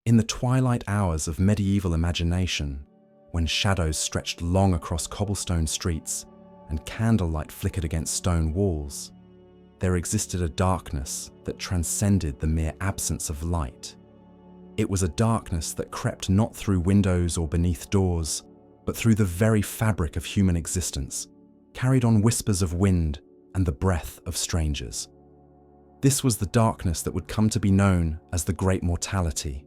In the twilight hours of medieval imagination, when shadows stretched long across cobblestone streets and candlelight flickered against stone walls, there existed a darkness that transcended the mere absence of light. It was a darkness that crept not through windows or beneath doors, but through the very fabric of human existence, carried on whispers of wind and the breath of strangers. This was the darkness that would come to be known as the Great Mortality,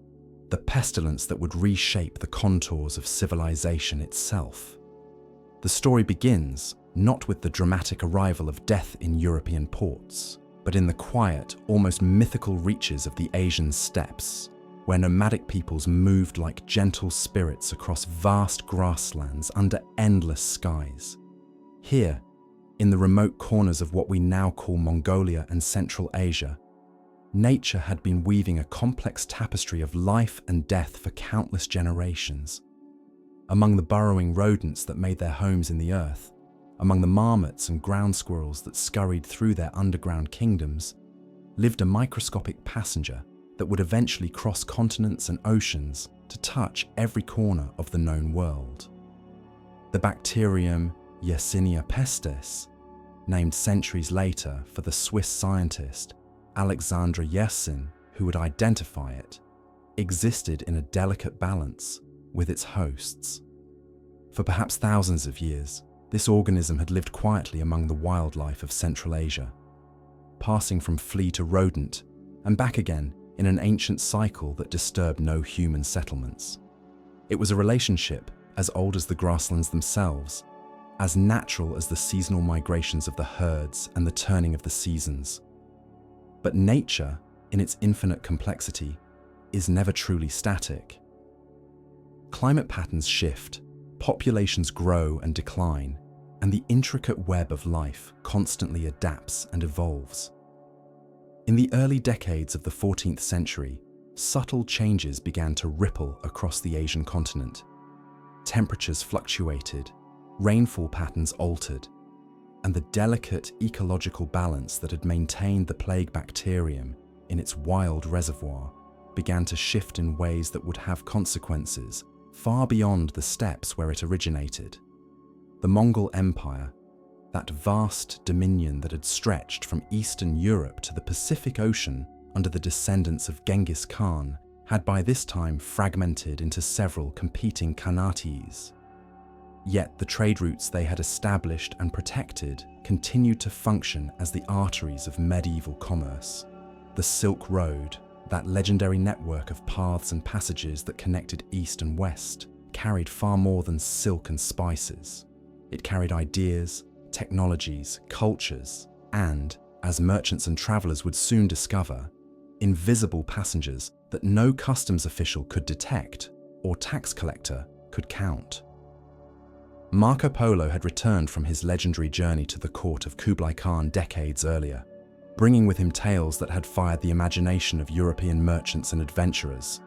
the pestilence that would reshape the contours of civilization itself. The story begins not with the dramatic arrival of death in European ports, but in the quiet, almost mythical reaches of the Asian steppes, where nomadic peoples moved like gentle spirits across vast grasslands under endless skies. Here, in the remote corners of what we now call Mongolia and Central Asia, nature had been weaving a complex tapestry of life and death for countless generations. Among the burrowing rodents that made their homes in the earth, among the marmots and ground squirrels that scurried through their underground kingdoms, lived a microscopic passenger that would eventually cross continents and oceans to touch every corner of the known world. The bacterium Yersinia pestis, named centuries later for the Swiss scientist Alexandre Yersin who would identify it, existed in a delicate balance with its hosts. For perhaps thousands of years, this organism had lived quietly among the wildlife of Central Asia, passing from flea to rodent and back again in an ancient cycle that disturbed no human settlements. It was a relationship as old as the grasslands themselves, as natural as the seasonal migrations of the herds and the turning of the seasons. But nature, in its infinite complexity, is never truly static. Climate patterns shift, populations grow and decline, and the intricate web of life constantly adapts and evolves. In the early decades of the 14th century, subtle changes began to ripple across the Asian continent. Temperatures fluctuated, rainfall patterns altered, and the delicate ecological balance that had maintained the plague bacterium in its wild reservoir began to shift in ways that would have consequences far beyond the steppes where it originated. The Mongol Empire, that vast dominion that had stretched from Eastern Europe to the Pacific Ocean under the descendants of Genghis Khan, had by this time fragmented into several competing khanates. Yet the trade routes they had established and protected continued to function as the arteries of medieval commerce. The Silk Road, that legendary network of paths and passages that connected East and West, carried far more than silk and spices. It carried ideas, technologies, cultures, and, as merchants and travelers would soon discover, invisible passengers that no customs official could detect or tax collector could count. Marco Polo had returned from his legendary journey to the court of Kublai Khan decades earlier, bringing with him tales that had fired the imagination of European merchants and adventurers.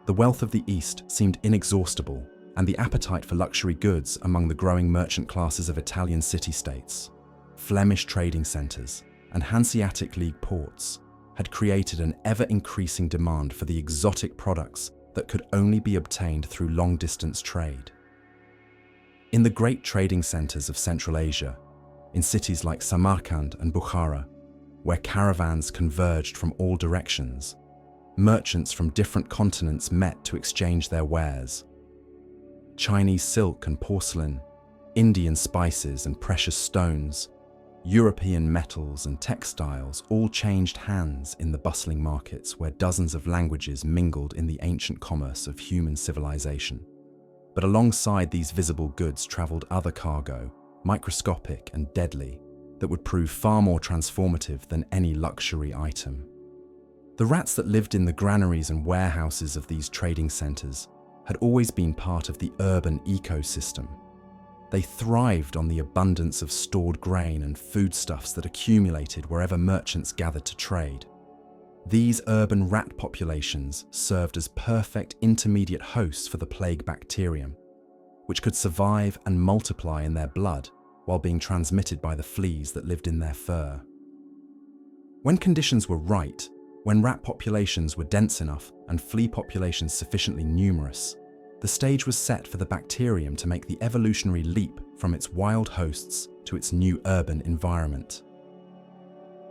The wealth of the East seemed inexhaustible, and the appetite for luxury goods among the growing merchant classes of Italian city-states, Flemish trading centres, and Hanseatic League ports had created an ever-increasing demand for the exotic products that could only be obtained through long-distance trade. In the great trading centres of Central Asia, in cities like Samarkand and Bukhara, where caravans converged from all directions, merchants from different continents met to exchange their wares. Chinese silk and porcelain, Indian spices and precious stones, European metals and textiles all changed hands in the bustling markets where dozens of languages mingled in the ancient commerce of human civilization. But alongside these visible goods travelled other cargo, microscopic and deadly, that would prove far more transformative than any luxury item. The rats that lived in the granaries and warehouses of these trading centres had always been part of the urban ecosystem. They thrived on the abundance of stored grain and foodstuffs that accumulated wherever merchants gathered to trade. These urban rat populations served as perfect intermediate hosts for the plague bacterium, which could survive and multiply in their blood while being transmitted by the fleas that lived in their fur. When conditions were right, when rat populations were dense enough and flea populations sufficiently numerous, the stage was set for the bacterium to make the evolutionary leap from its wild hosts to its new urban environment.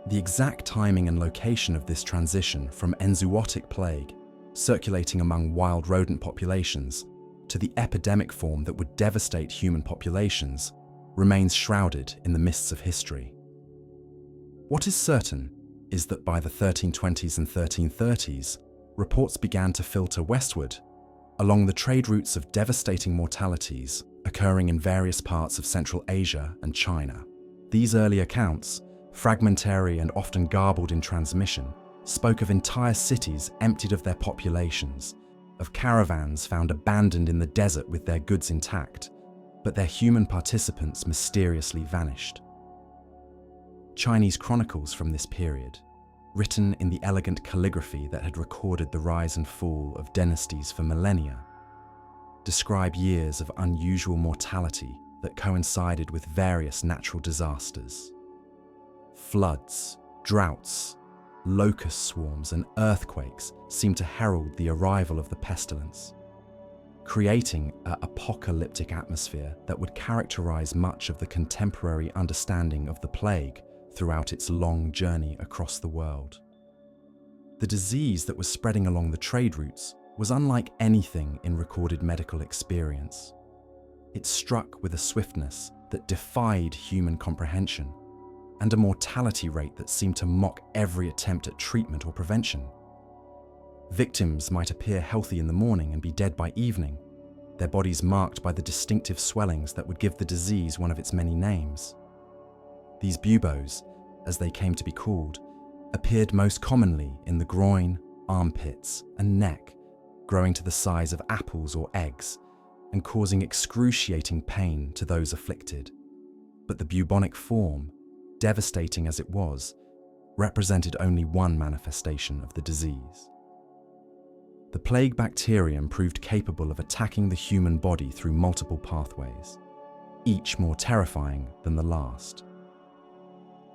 The exact timing and location of this transition from enzootic plague, circulating among wild rodent populations, to the epidemic form that would devastate human populations, remains shrouded in the mists of history. What is certain is that by the 1320s and 1330s, reports began to filter westward along the trade routes of devastating mortalities occurring in various parts of Central Asia and China. These early accounts, fragmentary and often garbled in transmission, spoke of entire cities emptied of their populations, of caravans found abandoned in the desert with their goods intact, but their human participants mysteriously vanished. Chinese chronicles from this period, written in the elegant calligraphy that had recorded the rise and fall of dynasties for millennia, describe years of unusual mortality that coincided with various natural disasters. Floods, droughts, locust swarms, and earthquakes seemed to herald the arrival of the pestilence, creating an apocalyptic atmosphere that would characterize much of the contemporary understanding of the plague throughout its long journey across the world. The disease that was spreading along the trade routes was unlike anything in recorded medical experience. It struck with a swiftness that defied human comprehension, and a mortality rate that seemed to mock every attempt at treatment or prevention. Victims might appear healthy in the morning and be dead by evening, their bodies marked by the distinctive swellings that would give the disease one of its many names. These buboes, as they came to be called, appeared most commonly in the groin, armpits, and neck, growing to the size of apples or eggs, and causing excruciating pain to those afflicted. But the bubonic form, devastating as it was, represented only one manifestation of the disease. The plague bacterium proved capable of attacking the human body through multiple pathways, each more terrifying than the last.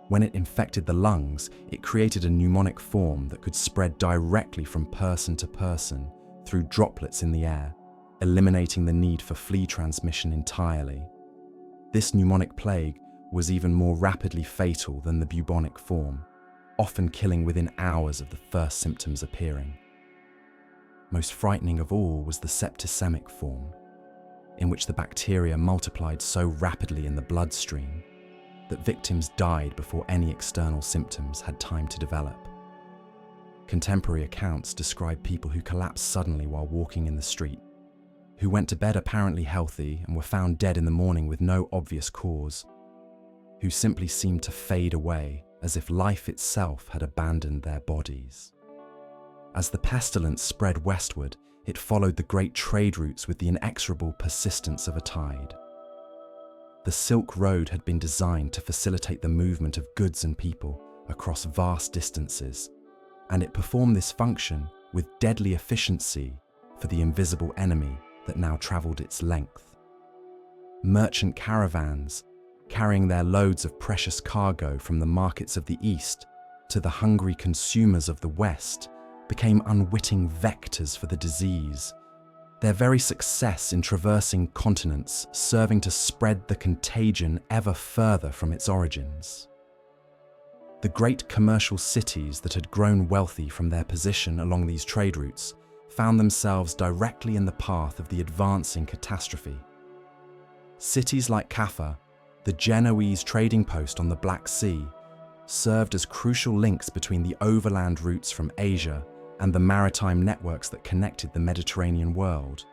When it infected the lungs, it created a pneumonic form that could spread directly from person to person through droplets in the air, eliminating the need for flea transmission entirely. This pneumonic plague was even more rapidly fatal than the bubonic form, often killing within hours of the first symptoms appearing. Most frightening of all was the septicemic form, in which the bacteria multiplied so rapidly in the bloodstream that victims died before any external symptoms had time to develop. Contemporary accounts describe people who collapsed suddenly while walking in the street, who went to bed apparently healthy and were found dead in the morning with no obvious cause, who simply seemed to fade away as if life itself had abandoned their bodies. As the pestilence spread westward, it followed the great trade routes with the inexorable persistence of a tide. The Silk Road had been designed to facilitate the movement of goods and people across vast distances, and it performed this function with deadly efficiency for the invisible enemy that now travelled its length. Merchant caravans, carrying their loads of precious cargo from the markets of the East to the hungry consumers of the West, became unwitting vectors for the disease, their very success in traversing continents serving to spread the contagion ever further from its origins. The great commercial cities that had grown wealthy from their position along these trade routes found themselves directly in the path of the advancing catastrophe. Cities like Kaffa, the Genoese trading post on the Black Sea, served as crucial links between the overland routes from Asia and the maritime networks that connected the Mediterranean world.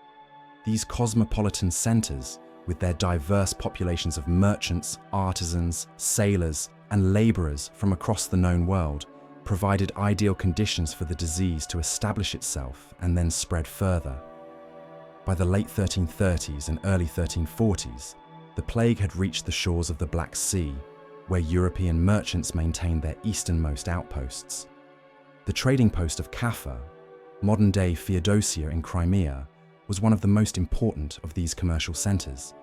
These cosmopolitan centres, with their diverse populations of merchants, artisans, sailors, and labourers from across the known world, provided ideal conditions for the disease to establish itself and then spread further. By the late 1330s and early 1340s, the plague had reached the shores of the Black Sea, where European merchants maintained their easternmost outposts. The trading post of Kaffa, modern-day Feodosia in Crimea, was one of the most important of these commercial centres.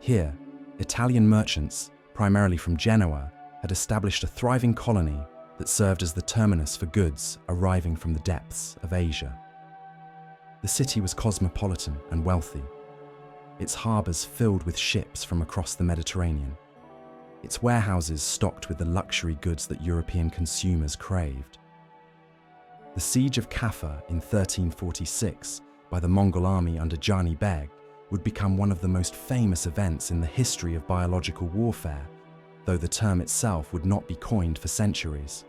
Here, Italian merchants, primarily from Genoa, had established a thriving colony that served as the terminus for goods arriving from the depths of Asia. The city was cosmopolitan and wealthy, its harbours filled with ships from across the Mediterranean, its warehouses stocked with the luxury goods that European consumers craved. The siege of Kaffa in 1346 by the Mongol army under Jani Beg would become one of the most famous events in the history of biological warfare, though the term itself would not be coined for centuries.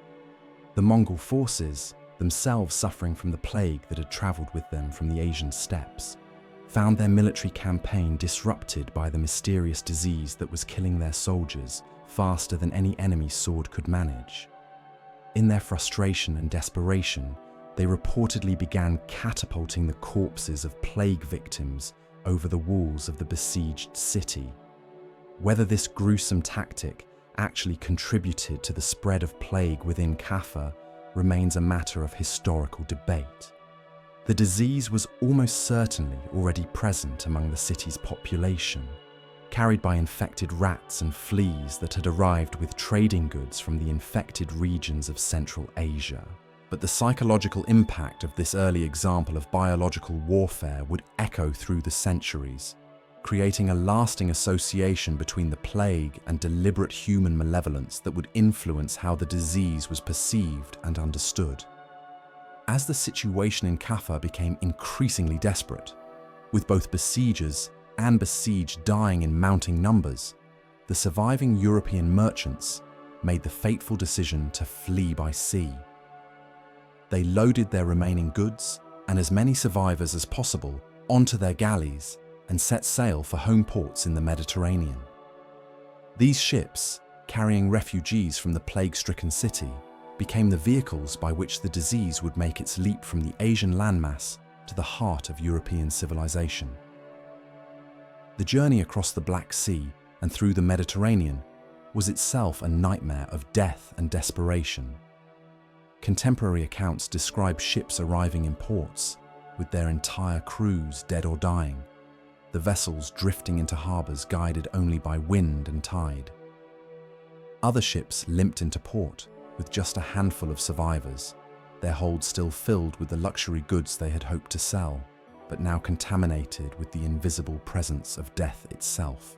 The Mongol forces, themselves suffering from the plague that had travelled with them from the Asian steppes, found their military campaign disrupted by the mysterious disease that was killing their soldiers faster than any enemy's sword could manage. In their frustration and desperation, they reportedly began catapulting the corpses of plague victims over the walls of the besieged city. Whether this gruesome tactic actually contributed to the spread of plague within Kaffa remains a matter of historical debate. The disease was almost certainly already present among the city's population, carried by infected rats and fleas that had arrived with trading goods from the infected regions of Central Asia. But the psychological impact of this early example of biological warfare would echo through the centuries, creating a lasting association between the plague and deliberate human malevolence that would influence how the disease was perceived and understood. As the situation in Kaffa became increasingly desperate, with both besiegers and besieged dying in mounting numbers, the surviving European merchants made the fateful decision to flee by sea. They loaded their remaining goods and as many survivors as possible onto their galleys and set sail for home ports in the Mediterranean. These ships, carrying refugees from the plague-stricken city, became the vehicles by which the disease would make its leap from the Asian landmass to the heart of European civilization. The journey across the Black Sea and through the Mediterranean was itself a nightmare of death and desperation. Contemporary accounts describe ships arriving in ports with their entire crews dead or dying, the vessels drifting into harbours guided only by wind and tide. Other ships limped into port with just a handful of survivors, their holds still filled with the luxury goods they had hoped to sell, but now contaminated with the invisible presence of death itself.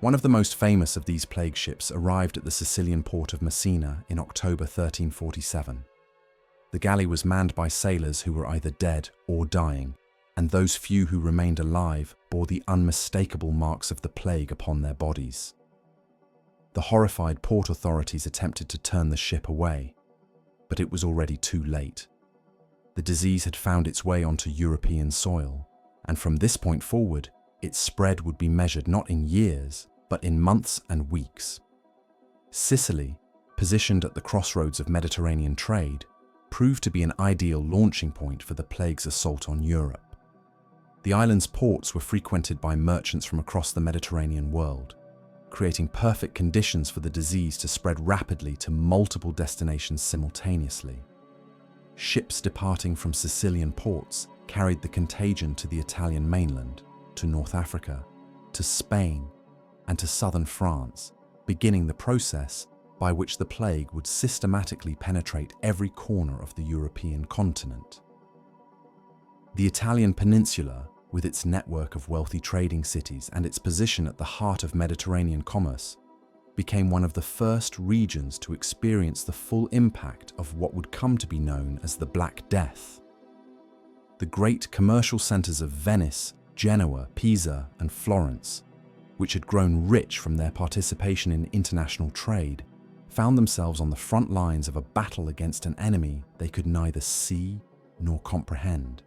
One of the most famous of these plague ships arrived at the Sicilian port of Messina in October 1347. The galley was manned by sailors who were either dead or dying, and those few who remained alive bore the unmistakable marks of the plague upon their bodies. The horrified port authorities attempted to turn the ship away, but it was already too late. The disease had found its way onto European soil, and from this point forward, its spread would be measured not in years, but in months and weeks. Sicily, positioned at the crossroads of Mediterranean trade, proved to be an ideal launching point for the plague's assault on Europe. The island's ports were frequented by merchants from across the Mediterranean world, creating perfect conditions for the disease to spread rapidly to multiple destinations simultaneously. Ships departing from Sicilian ports carried the contagion to the Italian mainland, to North Africa, to Spain, and to southern France, beginning the process by which the plague would systematically penetrate every corner of the European continent. The Italian peninsula, with its network of wealthy trading cities and its position at the heart of Mediterranean commerce, became one of the first regions to experience the full impact of what would come to be known as the Black Death. The great commercial centres of Venice, Genoa, Pisa, and Florence, which had grown rich from their participation in international trade, found themselves on the front lines of a battle against an enemy they could neither see nor comprehend.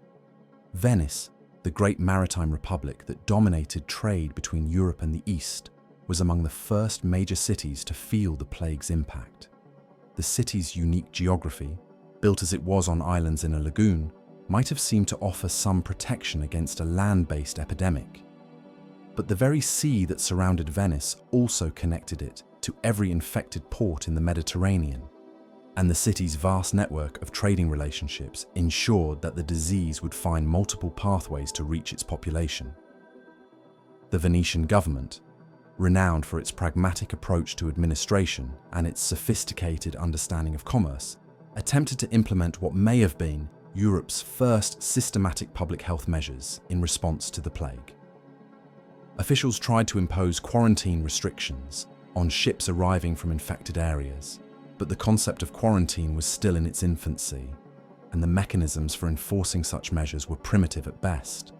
Venice, the great maritime republic that dominated trade between Europe and the East, was among the first major cities to feel the plague's impact. The city's unique geography, built as it was on islands in a lagoon, might have seemed to offer some protection against a land-based epidemic. But the very sea that surrounded Venice also connected it to every infected port in the Mediterranean, and the city's vast network of trading relationships ensured that the disease would find multiple pathways to reach its population. The Venetian government, renowned for its pragmatic approach to administration and its sophisticated understanding of commerce, attempted to implement what may have been Europe's first systematic public health measures in response to the plague. Officials tried to impose quarantine restrictions on ships arriving from infected areas, but the concept of quarantine was still in its infancy, and the mechanisms for enforcing such measures were primitive at best.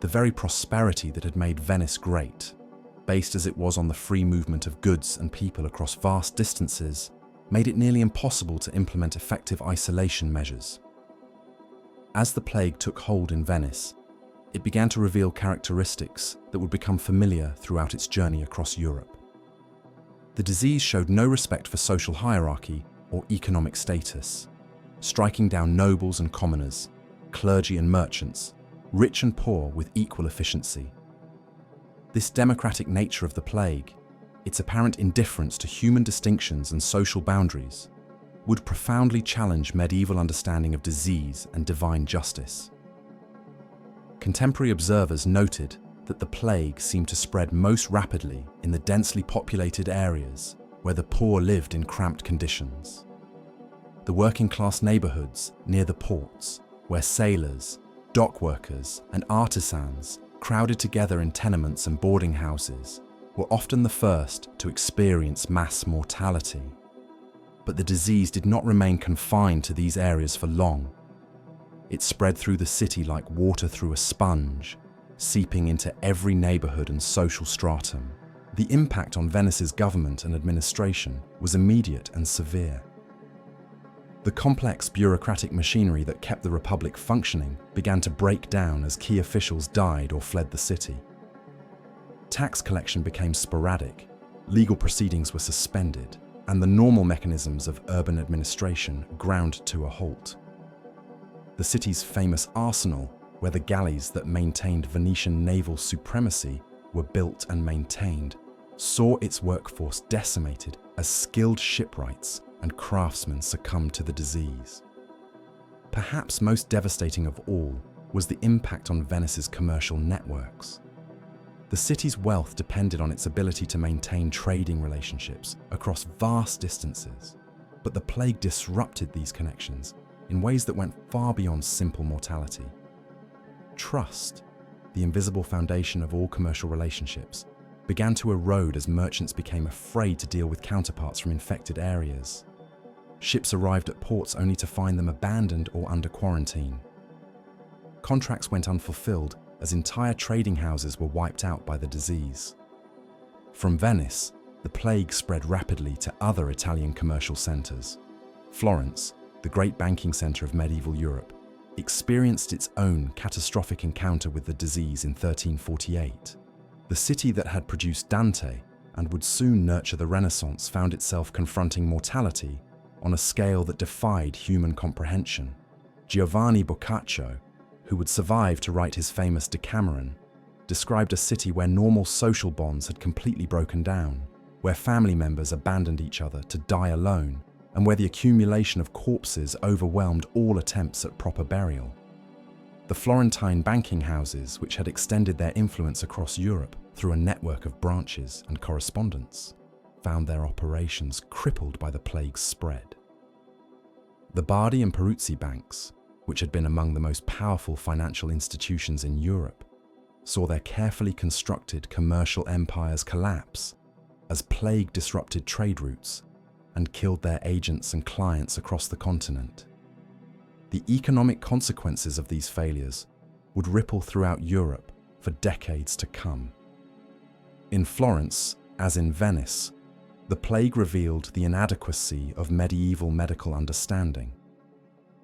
The very prosperity that had made Venice great, based as it was on the free movement of goods and people across vast distances, made it nearly impossible to implement effective isolation measures. As the plague took hold in Venice, it began to reveal characteristics that would become familiar throughout its journey across Europe. The disease showed no respect for social hierarchy or economic status, striking down nobles and commoners, clergy and merchants, rich and poor with equal efficiency. This democratic nature of the plague, its apparent indifference to human distinctions and social boundaries, would profoundly challenge medieval understanding of disease and divine justice. Contemporary observers noted that the plague seemed to spread most rapidly in the densely populated areas where the poor lived in cramped conditions. The working-class neighborhoods near the ports, where sailors, dock workers, and artisans crowded together in tenements and boarding houses, were often the first to experience mass mortality. But the disease did not remain confined to these areas for long. It spread through the city like water through a sponge, seeping into every neighborhood and social stratum. The impact on Venice's government and administration was immediate and severe. The complex bureaucratic machinery that kept the Republic functioning began to break down as key officials died or fled the city. Tax collection became sporadic, legal proceedings were suspended, and the normal mechanisms of urban administration ground to a halt. The city's famous arsenal, where the galleys that maintained Venetian naval supremacy were built and maintained, saw its workforce decimated as skilled shipwrights and craftsmen succumbed to the disease. Perhaps most devastating of all was the impact on Venice's commercial networks. The city's wealth depended on its ability to maintain trading relationships across vast distances, but the plague disrupted these connections in ways that went far beyond simple mortality. Trust, the invisible foundation of all commercial relationships, began to erode as merchants became afraid to deal with counterparts from infected areas. Ships arrived at ports only to find them abandoned or under quarantine. Contracts went unfulfilled as entire trading houses were wiped out by the disease. From Venice, the plague spread rapidly to other Italian commercial centers. Florence, the great banking center of medieval Europe, experienced its own catastrophic encounter with the disease in 1348. The city that had produced Dante and would soon nurture the Renaissance found itself confronting mortality on a scale that defied human comprehension. Giovanni Boccaccio, who would survive to write his famous Decameron, described a city where normal social bonds had completely broken down, where family members abandoned each other to die alone, and where the accumulation of corpses overwhelmed all attempts at proper burial. The Florentine banking houses, which had extended their influence across Europe through a network of branches and correspondence, found their operations crippled by the plague's spread. The Bardi and Peruzzi banks, which had been among the most powerful financial institutions in Europe, saw their carefully constructed commercial empires collapse as plague disrupted trade routes and killed their agents and clients across the continent. The economic consequences of these failures would ripple throughout Europe for decades to come. In Florence, as in Venice, the plague revealed the inadequacy of medieval medical understanding.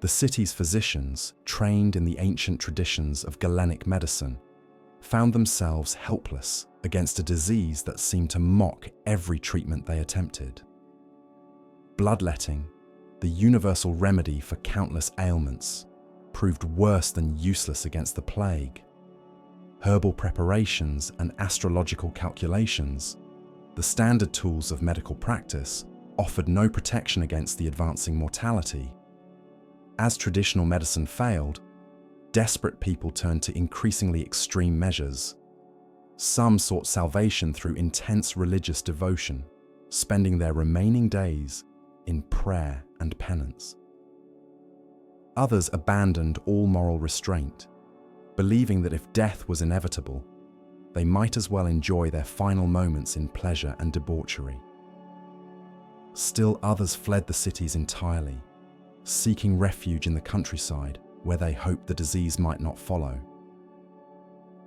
The city's physicians, trained in the ancient traditions of Galenic medicine, found themselves helpless against a disease that seemed to mock every treatment they attempted. Bloodletting, the universal remedy for countless ailments, proved worse than useless against the plague. Herbal preparations and astrological calculations, the standard tools of medical practice, offered no protection against the advancing mortality. As traditional medicine failed, desperate people turned to increasingly extreme measures. Some sought salvation through intense religious devotion, spending their remaining days in prayer and penance. Others abandoned all moral restraint, believing that if death was inevitable, they might as well enjoy their final moments in pleasure and debauchery. Still others fled the cities entirely, seeking refuge in the countryside where they hoped the disease might not follow.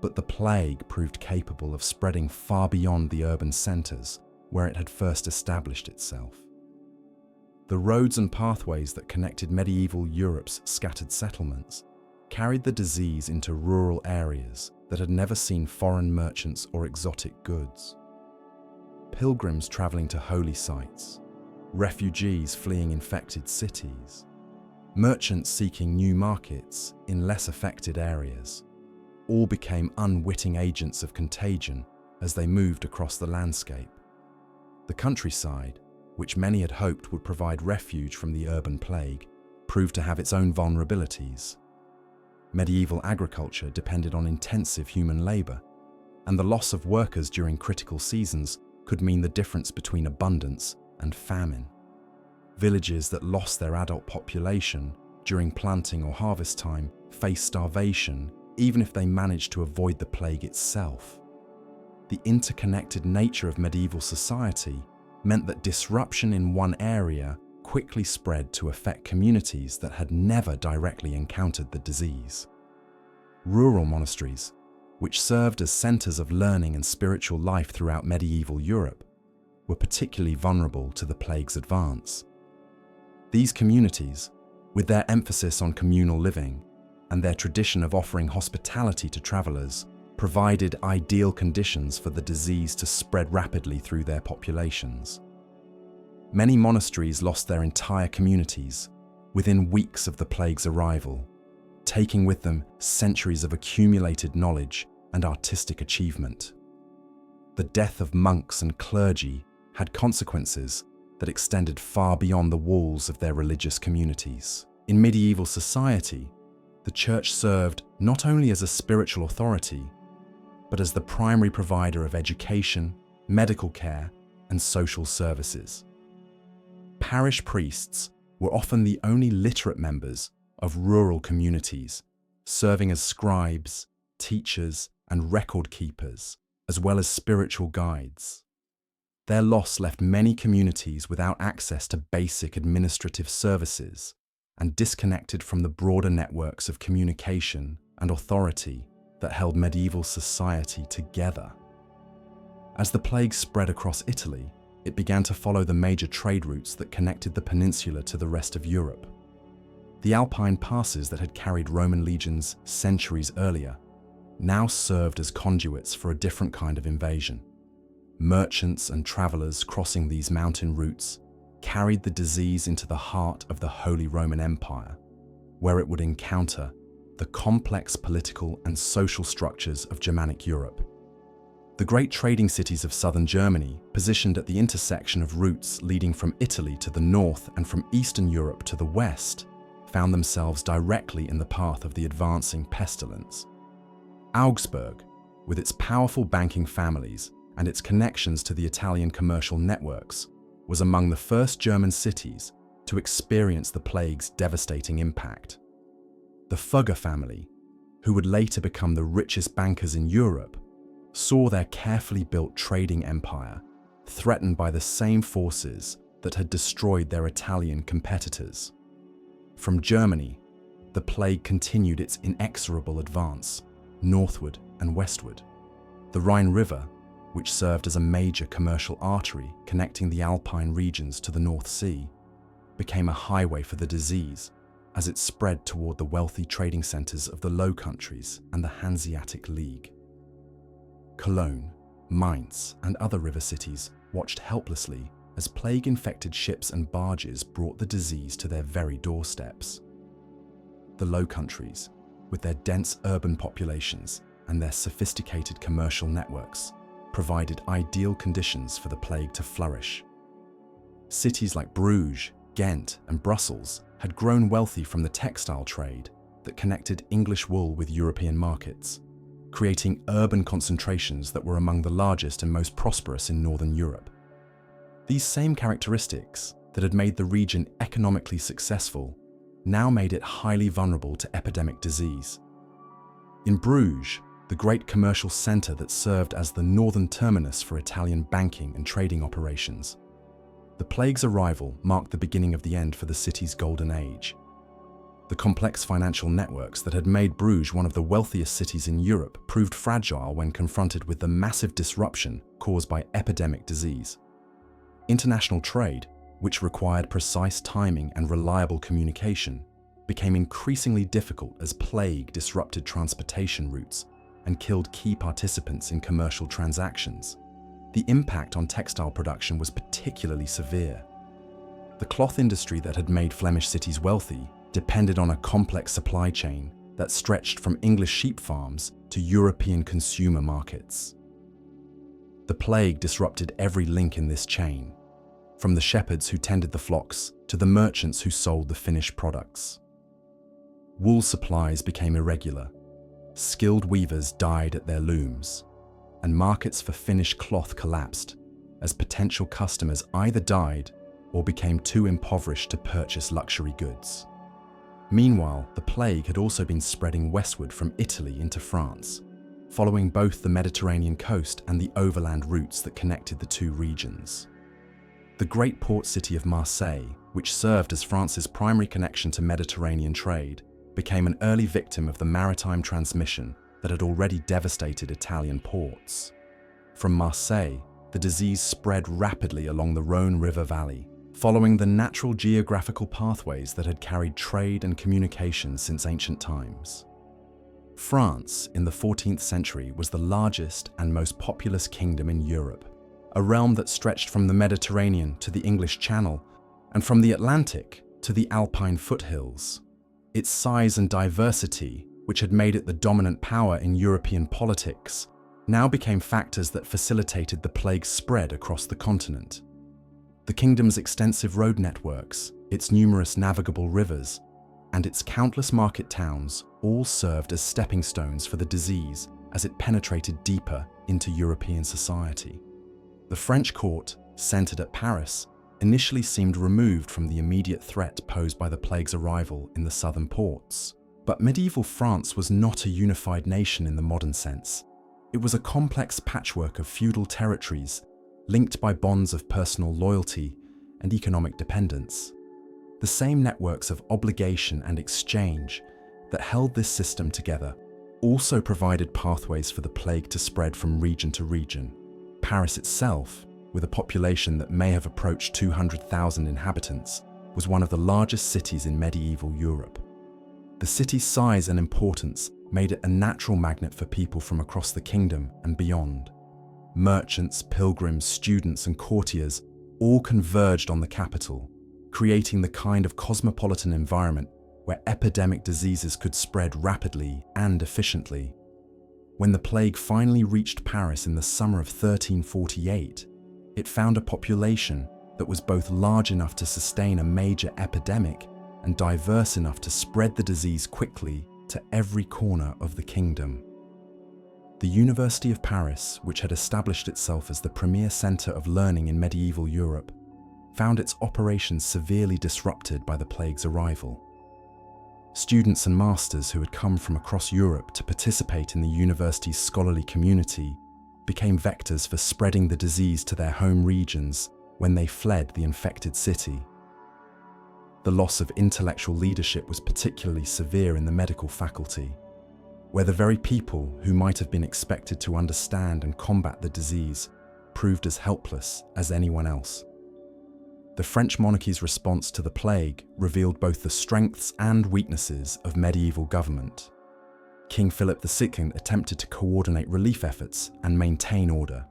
But the plague proved capable of spreading far beyond the urban centres where it had first established itself. The roads and pathways that connected medieval Europe's scattered settlements carried the disease into rural areas that had never seen foreign merchants or exotic goods. Pilgrims travelling to holy sites, refugees fleeing infected cities, merchants seeking new markets in less affected areas, all became unwitting agents of contagion as they moved across the landscape. The countryside, which many had hoped would provide refuge from the urban plague, proved to have its own vulnerabilities. Medieval agriculture depended on intensive human labour, and the loss of workers during critical seasons could mean the difference between abundance and famine. Villages that lost their adult population during planting or harvest time faced starvation even if they managed to avoid the plague itself. The interconnected nature of medieval society meant that disruption in one area quickly spread to affect communities that had never directly encountered the disease. Rural monasteries, which served as centres of learning and spiritual life throughout medieval Europe, were particularly vulnerable to the plague's advance. These communities, with their emphasis on communal living and their tradition of offering hospitality to travellers, provided ideal conditions for the disease to spread rapidly through their populations. Many monasteries lost their entire communities within weeks of the plague's arrival, taking with them centuries of accumulated knowledge and artistic achievement. The death of monks and clergy had consequences that extended far beyond the walls of their religious communities. In medieval society, the church served not only as a spiritual authority, but as the primary provider of education, medical care, and social services. Parish priests were often the only literate members of rural communities, serving as scribes, teachers, and record keepers, as well as spiritual guides. Their loss left many communities without access to basic administrative services and disconnected from the broader networks of communication and authority that held medieval society together. As the plague spread across Italy, it began to follow the major trade routes that connected the peninsula to the rest of Europe. The Alpine passes that had carried Roman legions centuries earlier now served as conduits for a different kind of invasion. Merchants and travellers crossing these mountain routes carried the disease into the heart of the Holy Roman Empire, where it would encounter the complex political and social structures of Germanic Europe. The great trading cities of southern Germany, positioned at the intersection of routes leading from Italy to the north and from Eastern Europe to the west, found themselves directly in the path of the advancing pestilence. Augsburg, with its powerful banking families and its connections to the Italian commercial networks, was among the first German cities to experience the plague's devastating impact. The Fugger family, who would later become the richest bankers in Europe, saw their carefully built trading empire threatened by the same forces that had destroyed their Italian competitors. From Germany, the plague continued its inexorable advance, northward and westward. The Rhine River, which served as a major commercial artery connecting the Alpine regions to the North Sea, became a highway for the disease as it spread toward the wealthy trading centres of the Low Countries and the Hanseatic League. Cologne, Mainz, and other river cities watched helplessly as plague-infected ships and barges brought the disease to their very doorsteps. The Low Countries, with their dense urban populations and their sophisticated commercial networks, provided ideal conditions for the plague to flourish. Cities like Bruges, Ghent, and Brussels had grown wealthy from the textile trade that connected English wool with European markets, creating urban concentrations that were among the largest and most prosperous in Northern Europe. These same characteristics that had made the region economically successful now made it highly vulnerable to epidemic disease. In Bruges, the great commercial centre that served as the northern terminus for Italian banking and trading operations, the plague's arrival marked the beginning of the end for the city's golden age. The complex financial networks that had made Bruges one of the wealthiest cities in Europe proved fragile when confronted with the massive disruption caused by epidemic disease. International trade, which required precise timing and reliable communication, became increasingly difficult as plague disrupted transportation routes and killed key participants in commercial transactions. The impact on textile production was particularly severe. The cloth industry that had made Flemish cities wealthy depended on a complex supply chain that stretched from English sheep farms to European consumer markets. The plague disrupted every link in this chain, from the shepherds who tended the flocks to the merchants who sold the finished products. Wool supplies became irregular, skilled weavers died at their looms, and markets for finished cloth collapsed as potential customers either died or became too impoverished to purchase luxury goods. Meanwhile, the plague had also been spreading westward from Italy into France, following both the Mediterranean coast and the overland routes that connected the two regions. The great port city of Marseille, which served as France's primary connection to Mediterranean trade, became an early victim of the maritime transmission that had already devastated Italian ports. From Marseille, the disease spread rapidly along the Rhône River Valley, following the natural geographical pathways that had carried trade and communication since ancient times. France, in the 14th century, was the largest and most populous kingdom in Europe, a realm that stretched from the Mediterranean to the English Channel and from the Atlantic to the Alpine foothills. Its size and diversity, which had made it the dominant power in European politics, now became factors that facilitated the plague's spread across the continent. The kingdom's extensive road networks, its numerous navigable rivers, and its countless market towns all served as stepping stones for the disease as it penetrated deeper into European society. The French court, centered at Paris, initially seemed removed from the immediate threat posed by the plague's arrival in the southern ports. But medieval France was not a unified nation in the modern sense. It was a complex patchwork of feudal territories, linked by bonds of personal loyalty and economic dependence. The same networks of obligation and exchange that held this system together also provided pathways for the plague to spread from region to region. Paris itself, with a population that may have approached 200,000 inhabitants, was one of the largest cities in medieval Europe. The city's size and importance made it a natural magnet for people from across the kingdom and beyond. Merchants, pilgrims, students, and courtiers all converged on the capital, creating the kind of cosmopolitan environment where epidemic diseases could spread rapidly and efficiently. When the plague finally reached Paris in the summer of 1348, it found a population that was both large enough to sustain a major epidemic and diverse enough to spread the disease quickly to every corner of the kingdom. The University of Paris, which had established itself as the premier centre of learning in medieval Europe, found its operations severely disrupted by the plague's arrival. Students and masters who had come from across Europe to participate in the university's scholarly community became vectors for spreading the disease to their home regions when they fled the infected city. The loss of intellectual leadership was particularly severe in the medical faculty, where the very people who might have been expected to understand and combat the disease proved as helpless as anyone else. The French monarchy's response to the plague revealed both the strengths and weaknesses of medieval government. King Philip II attempted to coordinate relief efforts and maintain order,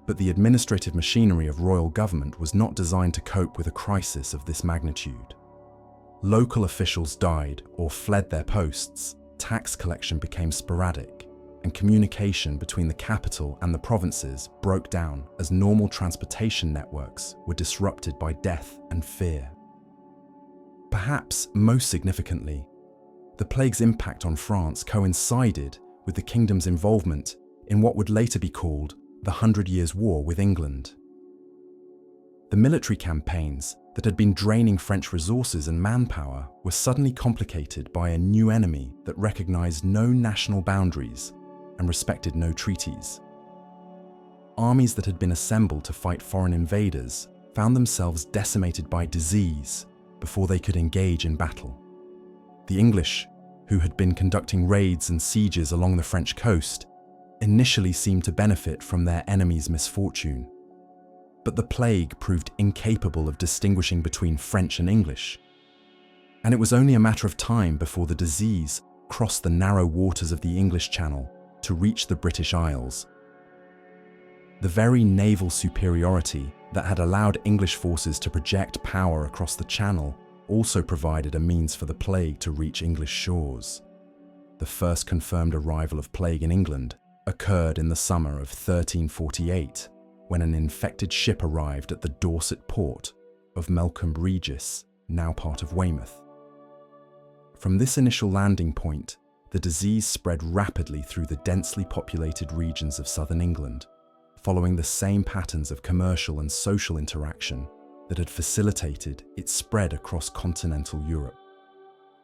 but the administrative machinery of royal government was not designed to cope with a crisis of this magnitude. Local officials died or fled their posts, tax collection became sporadic, and communication between the capital and the provinces broke down as normal transportation networks were disrupted by death and fear. Perhaps most significantly, the plague's impact on France coincided with the kingdom's involvement in what would later be called the 100 Years' War with England. The military campaigns that had been draining French resources and manpower were suddenly complicated by a new enemy that recognized no national boundaries and respected no treaties. Armies that had been assembled to fight foreign invaders found themselves decimated by disease before they could engage in battle. The English, who had been conducting raids and sieges along the French coast, initially seemed to benefit from their enemy's misfortune. But the plague proved incapable of distinguishing between French and English, and it was only a matter of time before the disease crossed the narrow waters of the English Channel to reach the British Isles. The very naval superiority that had allowed English forces to project power across the Channel also provided a means for the plague to reach English shores. The first confirmed arrival of plague in England occurred in the summer of 1348, when an infected ship arrived at the Dorset port of Melcombe Regis, now part of Weymouth. From this initial landing point, the disease spread rapidly through the densely populated regions of southern England, following the same patterns of commercial and social interaction that had facilitated its spread across continental Europe.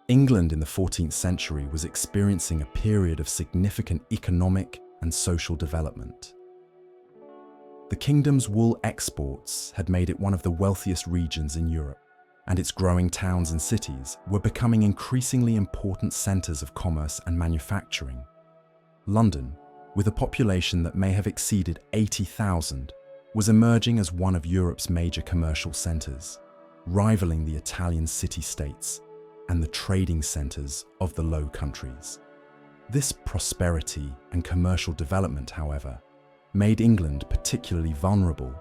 England in the 14th century was experiencing a period of significant economic and social development. The kingdom's wool exports had made it one of the wealthiest regions in Europe, and its growing towns and cities were becoming increasingly important centres of commerce and manufacturing. London, with a population that may have exceeded 80,000, was emerging as one of Europe's major commercial centres, rivaling the Italian city-states and the trading centres of the Low Countries. This prosperity and commercial development, however, made England particularly vulnerable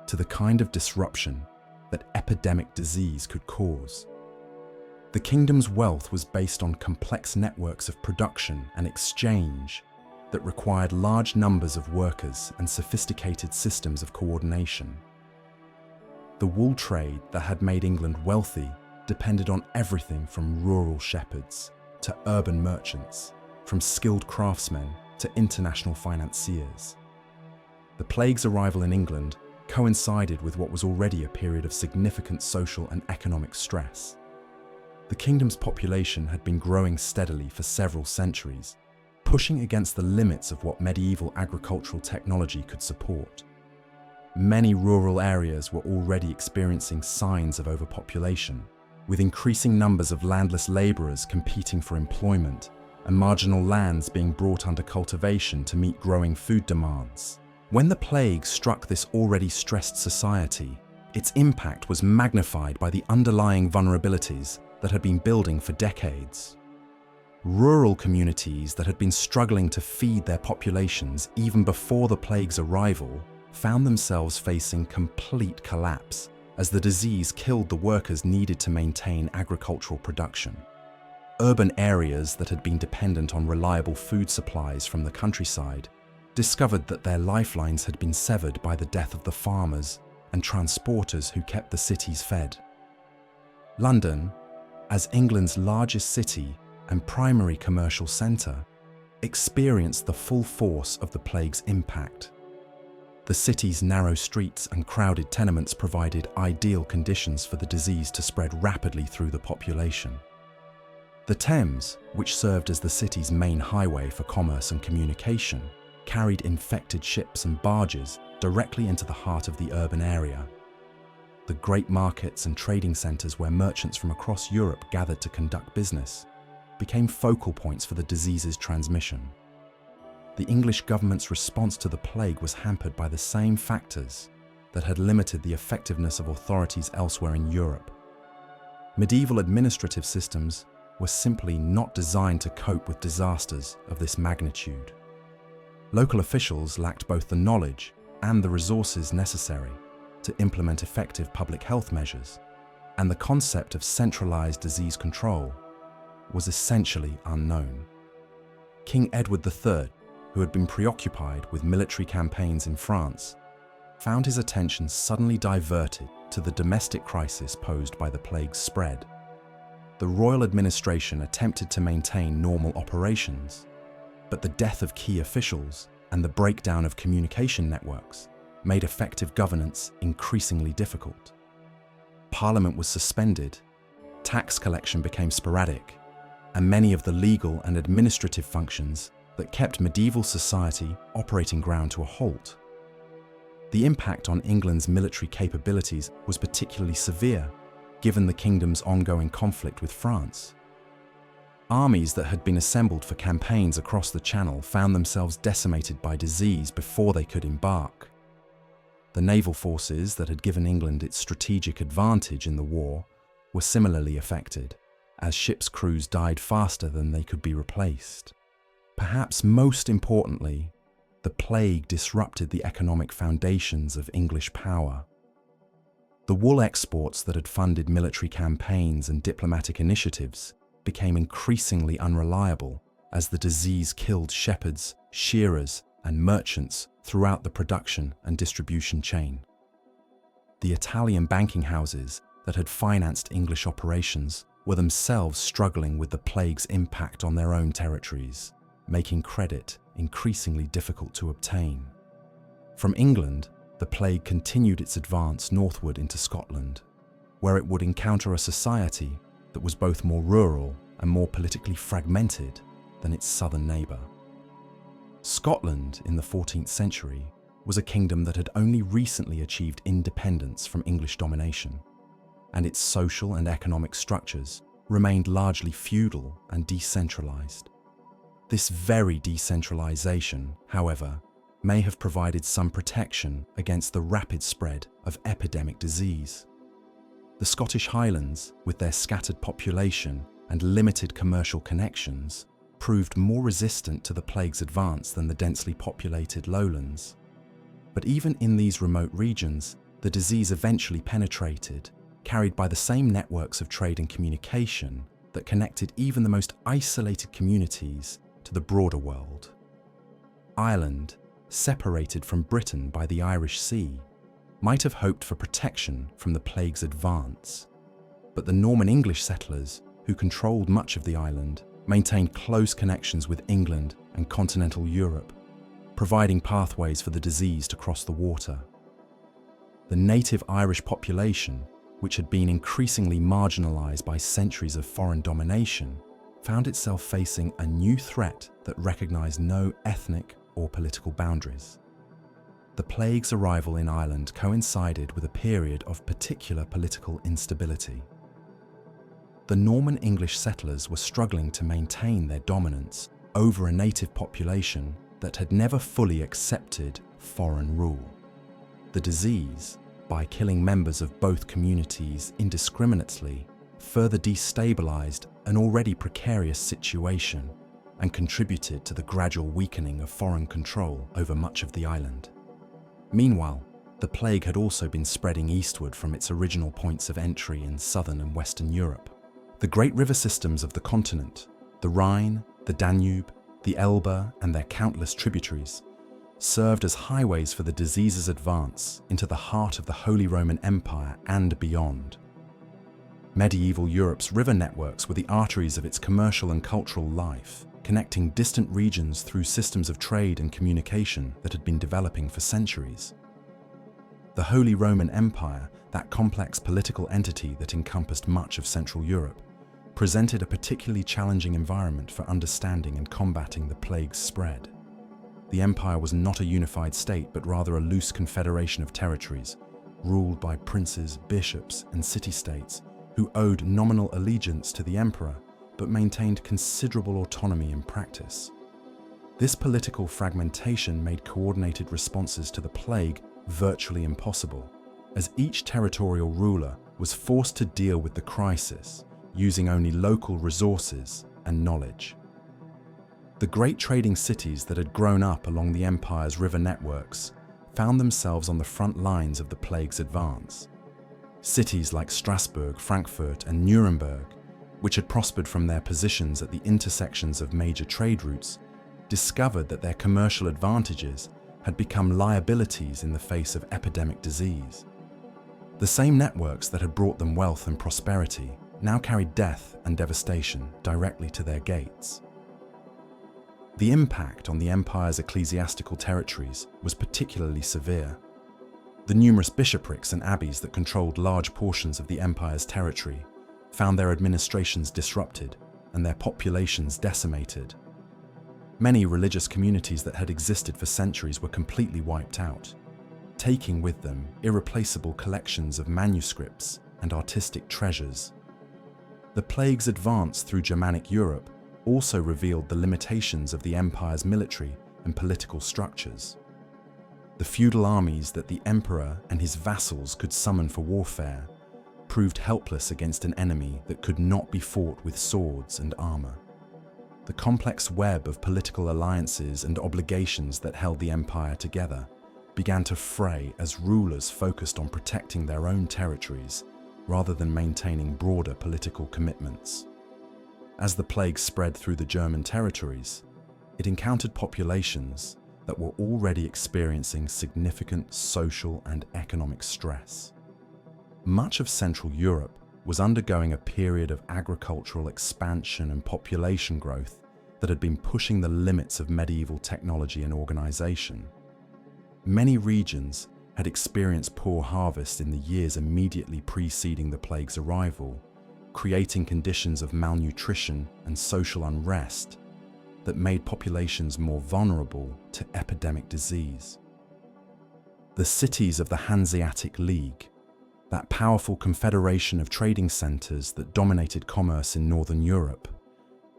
to the kind of disruption that epidemic disease could cause. The kingdom's wealth was based on complex networks of production and exchange that required large numbers of workers and sophisticated systems of coordination. The wool trade that had made England wealthy depended on everything from rural shepherds to urban merchants, from skilled craftsmen to international financiers. The plague's arrival in England coincided with what was already a period of significant social and economic stress. The kingdom's population had been growing steadily for several centuries, pushing against the limits of what medieval agricultural technology could support. Many rural areas were already experiencing signs of overpopulation, with increasing numbers of landless labourers competing for employment and marginal lands being brought under cultivation to meet growing food demands. When the plague struck this already stressed society, its impact was magnified by the underlying vulnerabilities that had been building for decades. Rural communities that had been struggling to feed their populations even before the plague's arrival found themselves facing complete collapse as the disease killed the workers needed to maintain agricultural production. Urban areas that had been dependent on reliable food supplies from the countryside discovered that their lifelines had been severed by the death of the farmers and transporters who kept the cities fed. London, as England's largest city and primary commercial centre, experienced the full force of the plague's impact. The city's narrow streets and crowded tenements provided ideal conditions for the disease to spread rapidly through the population. The Thames, which served as the city's main highway for commerce and communication, carried infected ships and barges directly into the heart of the urban area. The great markets and trading centres where merchants from across Europe gathered to conduct business became focal points for the disease's transmission. The English government's response to the plague was hampered by the same factors that had limited the effectiveness of authorities elsewhere in Europe. Medieval administrative systems were simply not designed to cope with disasters of this magnitude. Local officials lacked both the knowledge and the resources necessary to implement effective public health measures, and the concept of centralized disease control was essentially unknown. King Edward III, who had been preoccupied with military campaigns in France, found his attention suddenly diverted to the domestic crisis posed by the plague's spread. The royal administration attempted to maintain normal operations, but the death of key officials and the breakdown of communication networks made effective governance increasingly difficult. Parliament was suspended, tax collection became sporadic, and many of the legal and administrative functions that kept medieval society operating ground to a halt. The impact on England's military capabilities was particularly severe, given the kingdom's ongoing conflict with France. Armies that had been assembled for campaigns across the Channel found themselves decimated by disease before they could embark. The naval forces that had given England its strategic advantage in the war were similarly affected, as ships' crews died faster than they could be replaced. Perhaps most importantly, the plague disrupted the economic foundations of English power. The wool exports that had funded military campaigns and diplomatic initiatives became increasingly unreliable as the disease killed shepherds, shearers, and merchants throughout the production and distribution chain. The Italian banking houses that had financed English operations were themselves struggling with the plague's impact on their own territories, making credit increasingly difficult to obtain. From England, the plague continued its advance northward into Scotland, where it would encounter a society that was both more rural and more politically fragmented than its southern neighbour. Scotland in the 14th century was a kingdom that had only recently achieved independence from English domination, and its social and economic structures remained largely feudal and decentralised. This very decentralisation, however, may have provided some protection against the rapid spread of epidemic disease. The Scottish Highlands, with their scattered population and limited commercial connections, proved more resistant to the plague's advance than the densely populated lowlands. But even in these remote regions, the disease eventually penetrated, carried by the same networks of trade and communication that connected even the most isolated communities to the broader world. Ireland, separated from Britain by the Irish Sea, might have hoped for protection from the plague's advance, but the Norman English settlers, who controlled much of the island, maintained close connections with England and continental Europe, providing pathways for the disease to cross the water. The native Irish population, which had been increasingly marginalised by centuries of foreign domination, found itself facing a new threat that recognised no ethnic or political boundaries. The plague's arrival in Ireland coincided with a period of particular political instability. The Norman English settlers were struggling to maintain their dominance over a native population that had never fully accepted foreign rule. The disease, by killing members of both communities indiscriminately, further destabilised an already precarious situation and contributed to the gradual weakening of foreign control over much of the island. Meanwhile, the plague had also been spreading eastward from its original points of entry in southern and western Europe. The great river systems of the continent, the Rhine, the Danube, the Elbe, and their countless tributaries, served as highways for the disease's advance into the heart of the Holy Roman Empire and beyond. Medieval Europe's river networks were the arteries of its commercial and cultural life, connecting distant regions through systems of trade and communication that had been developing for centuries. The Holy Roman Empire, that complex political entity that encompassed much of Central Europe, presented a particularly challenging environment for understanding and combating the plague's spread. The empire was not a unified state, but rather a loose confederation of territories, ruled by princes, bishops, and city-states who owed nominal allegiance to the emperor, but maintained considerable autonomy in practice. This political fragmentation made coordinated responses to the plague virtually impossible, as each territorial ruler was forced to deal with the crisis using only local resources and knowledge. The great trading cities that had grown up along the empire's river networks found themselves on the front lines of the plague's advance. Cities like Strasbourg, Frankfurt, and Nuremberg, which had prospered from their positions at the intersections of major trade routes, discovered that their commercial advantages had become liabilities in the face of epidemic disease. The same networks that had brought them wealth and prosperity now carried death and devastation directly to their gates. The impact on the empire's ecclesiastical territories was particularly severe, The numerous bishoprics and abbeys that controlled large portions of the empire's territory found their administrations disrupted and their populations decimated. Many religious communities that had existed for centuries were completely wiped out, taking with them irreplaceable collections of manuscripts and artistic treasures. The plague's advance through Germanic Europe also revealed the limitations of the empire's military and political structures. The feudal armies that the emperor and his vassals could summon for warfare proved helpless against an enemy that could not be fought with swords and armor. The complex web of political alliances and obligations that held the empire together began to fray as rulers focused on protecting their own territories rather than maintaining broader political commitments. As the plague spread through the German territories, it encountered populations that were already experiencing significant social and economic stress. Much of Central Europe was undergoing a period of agricultural expansion and population growth that had been pushing the limits of medieval technology and organization. Many regions had experienced poor harvest in the years immediately preceding the plague's arrival, creating conditions of malnutrition and social unrest that made populations more vulnerable to epidemic disease. The cities of the Hanseatic League, that powerful confederation of trading centers that dominated commerce in Northern Europe,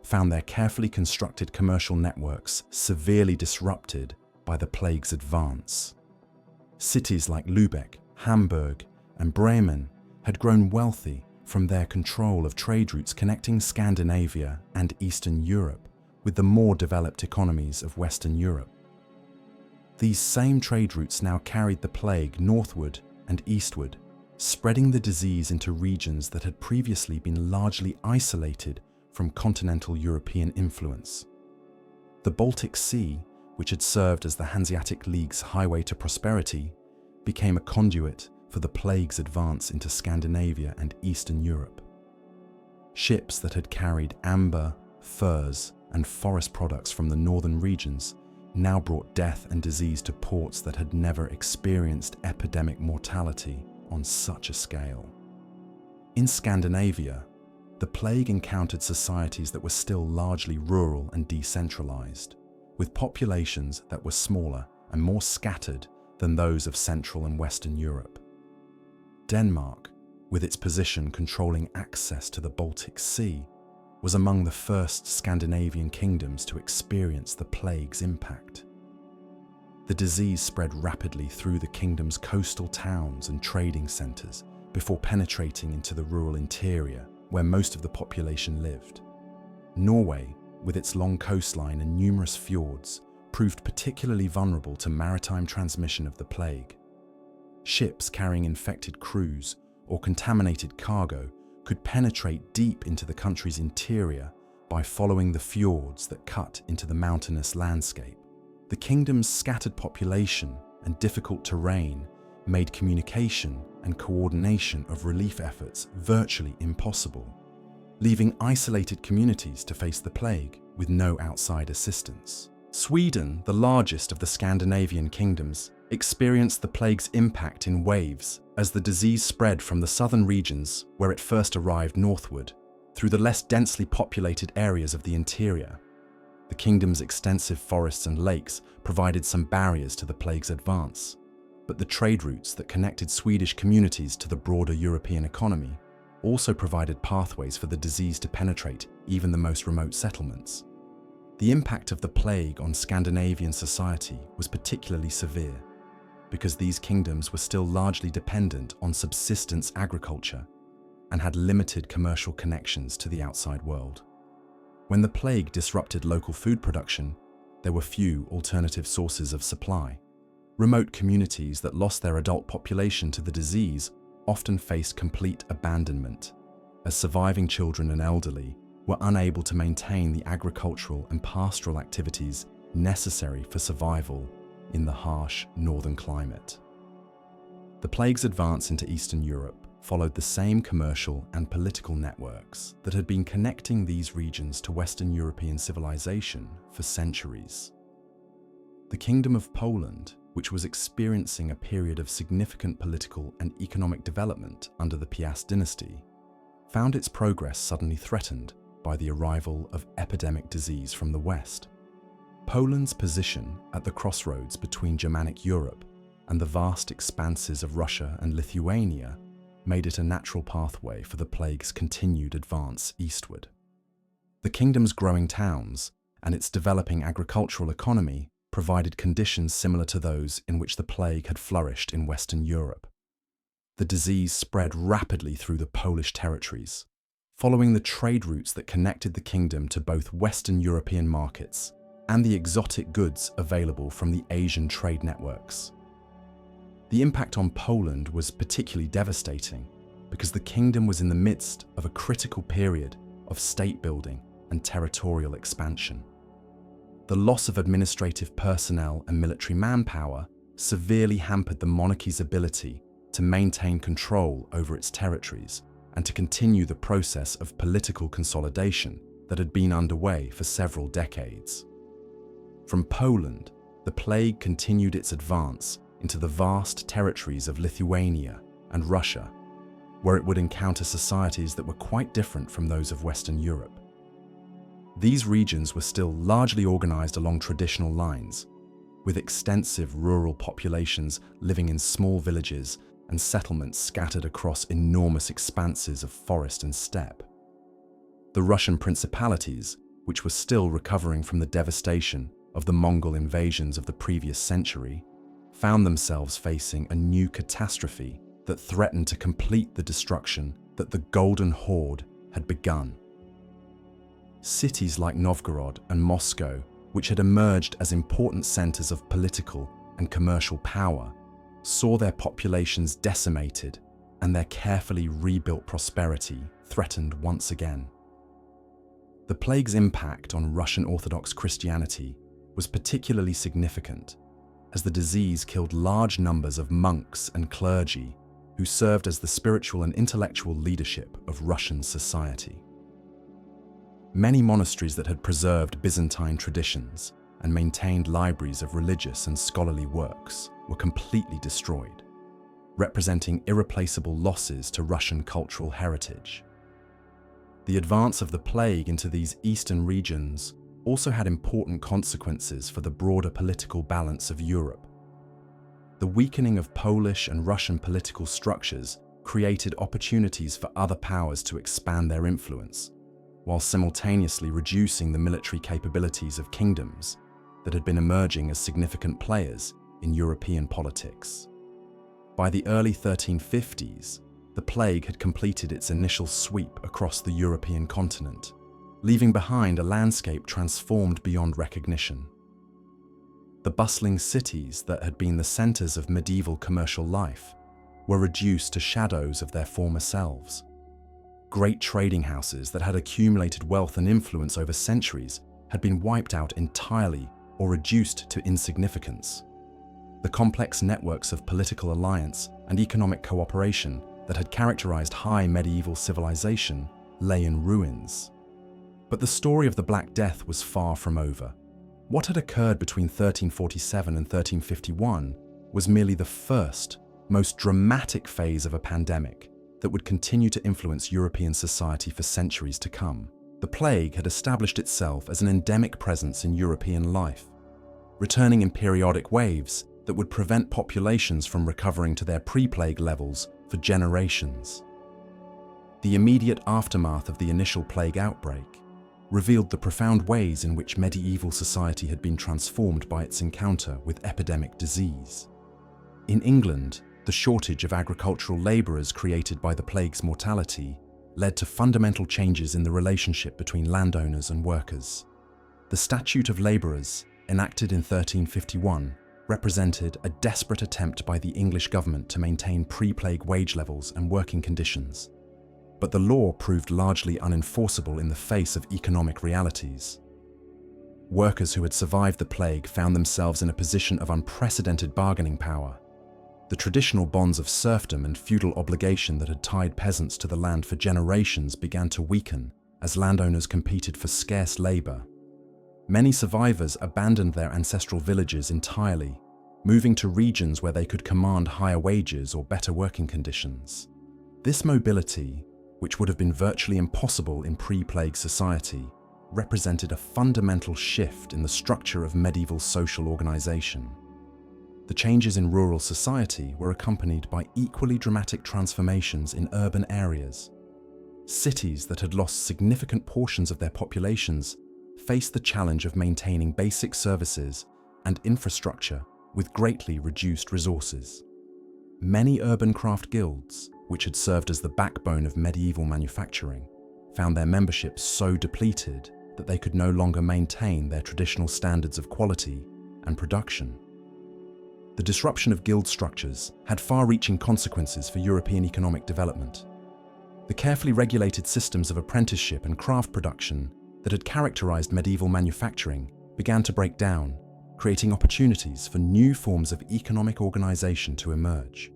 found their carefully constructed commercial networks severely disrupted by the plague's advance. Cities like Lübeck, Hamburg, and Bremen had grown wealthy from their control of trade routes connecting Scandinavia and Eastern Europe with the more developed economies of Western Europe. These same trade routes now carried the plague northward and eastward, spreading the disease into regions that had previously been largely isolated from continental European influence. The Baltic Sea, which had served as the Hanseatic League's highway to prosperity, became a conduit for the plague's advance into Scandinavia and Eastern Europe. Ships that had carried amber, furs, and forest products from the northern regions now brought death and disease to ports that had never experienced epidemic mortality on such a scale. In Scandinavia, the plague encountered societies that were still largely rural and decentralized, with populations that were smaller and more scattered than those of Central and Western Europe. Denmark, with its position controlling access to the Baltic Sea, was among the first Scandinavian kingdoms to experience the plague's impact. The disease spread rapidly through the kingdom's coastal towns and trading centers before penetrating into the rural interior where most of the population lived. Norway, with its long coastline and numerous fjords, proved particularly vulnerable to maritime transmission of the plague. Ships carrying infected crews or contaminated cargo could penetrate deep into the country's interior by following the fjords that cut into the mountainous landscape. The kingdom's scattered population and difficult terrain made communication and coordination of relief efforts virtually impossible, leaving isolated communities to face the plague with no outside assistance. Sweden, the largest of the Scandinavian kingdoms, experienced the plague's impact in waves as the disease spread from the southern regions where it first arrived northward, through the less densely populated areas of the interior. The kingdom's extensive forests and lakes provided some barriers to the plague's advance, but the trade routes that connected Swedish communities to the broader European economy also provided pathways for the disease to penetrate even the most remote settlements. The impact of the plague on Scandinavian society was particularly severe, because these kingdoms were still largely dependent on subsistence agriculture and had limited commercial connections to the outside world. When the plague disrupted local food production, there were few alternative sources of supply. Remote communities that lost their adult population to the disease often faced complete abandonment, as surviving children and elderly were unable to maintain the agricultural and pastoral activities necessary for survival in the harsh northern climate. The plague's advance into Eastern Europe followed the same commercial and political networks that had been connecting these regions to Western European civilization for centuries. The Kingdom of Poland, which was experiencing a period of significant political and economic development under the Piast dynasty, found its progress suddenly threatened by the arrival of epidemic disease from the West. Poland's position at the crossroads between Germanic Europe and the vast expanses of Russia and Lithuania made it a natural pathway for the plague's continued advance eastward. The kingdom's growing towns and its developing agricultural economy provided conditions similar to those in which the plague had flourished in Western Europe. The disease spread rapidly through the Polish territories, following the trade routes that connected the kingdom to both Western European markets and the exotic goods available from the Asian trade networks. The impact on Poland was particularly devastating because the kingdom was in the midst of a critical period of state building and territorial expansion. The loss of administrative personnel and military manpower severely hampered the monarchy's ability to maintain control over its territories and to continue the process of political consolidation that had been underway for several decades. From Poland, the plague continued its advance into the vast territories of Lithuania and Russia, where it would encounter societies that were quite different from those of Western Europe. These regions were still largely organized along traditional lines, with extensive rural populations living in small villages and settlements scattered across enormous expanses of forest and steppe. The Russian principalities, which were still recovering from the devastation of the Mongol invasions of the previous century, found themselves facing a new catastrophe that threatened to complete the destruction that the Golden Horde had begun. Cities like Novgorod and Moscow, which had emerged as important centers of political and commercial power, saw their populations decimated and their carefully rebuilt prosperity threatened once again. The plague's impact on Russian Orthodox Christianity was particularly significant, as the disease killed large numbers of monks and clergy who served as the spiritual and intellectual leadership of Russian society. Many monasteries that had preserved Byzantine traditions and maintained libraries of religious and scholarly works were completely destroyed, representing irreplaceable losses to Russian cultural heritage. The advance of the plague into these eastern regions also had important consequences for the broader political balance of Europe. The weakening of Polish and Russian political structures created opportunities for other powers to expand their influence, while simultaneously reducing the military capabilities of kingdoms that had been emerging as significant players in European politics. By the early 1350s, the plague had completed its initial sweep across the European continent, leaving behind a landscape transformed beyond recognition. The bustling cities that had been the centers of medieval commercial life were reduced to shadows of their former selves. Great trading houses that had accumulated wealth and influence over centuries had been wiped out entirely or reduced to insignificance. The complex networks of political alliance and economic cooperation that had characterized high medieval civilization lay in ruins. But the story of the Black Death was far from over. What had occurred between 1347 and 1351 was merely the first, most dramatic phase of a pandemic that would continue to influence European society for centuries to come. The plague had established itself as an endemic presence in European life, returning in periodic waves that would prevent populations from recovering to their pre-plague levels for generations. The immediate aftermath of the initial plague outbreak revealed the profound ways in which medieval society had been transformed by its encounter with epidemic disease. In England, the shortage of agricultural labourers created by the plague's mortality led to fundamental changes in the relationship between landowners and workers. The Statute of Labourers, enacted in 1351, represented a desperate attempt by the English government to maintain pre-plague wage levels and working conditions. But the law proved largely unenforceable in the face of economic realities. Workers who had survived the plague found themselves in a position of unprecedented bargaining power. The traditional bonds of serfdom and feudal obligation that had tied peasants to the land for generations began to weaken as landowners competed for scarce labour. Many survivors abandoned their ancestral villages entirely, moving to regions where they could command higher wages or better working conditions. This mobility, which would have been virtually impossible in pre-plague society, represented a fundamental shift in the structure of medieval social organization. The changes in rural society were accompanied by equally dramatic transformations in urban areas. Cities that had lost significant portions of their populations faced the challenge of maintaining basic services and infrastructure with greatly reduced resources. Many urban craft guilds, which had served as the backbone of medieval manufacturing, found their membership so depleted that they could no longer maintain their traditional standards of quality and production. The disruption of guild structures had far-reaching consequences for European economic development. The carefully regulated systems of apprenticeship and craft production that had characterized medieval manufacturing began to break down, creating opportunities for new forms of economic organization to emerge.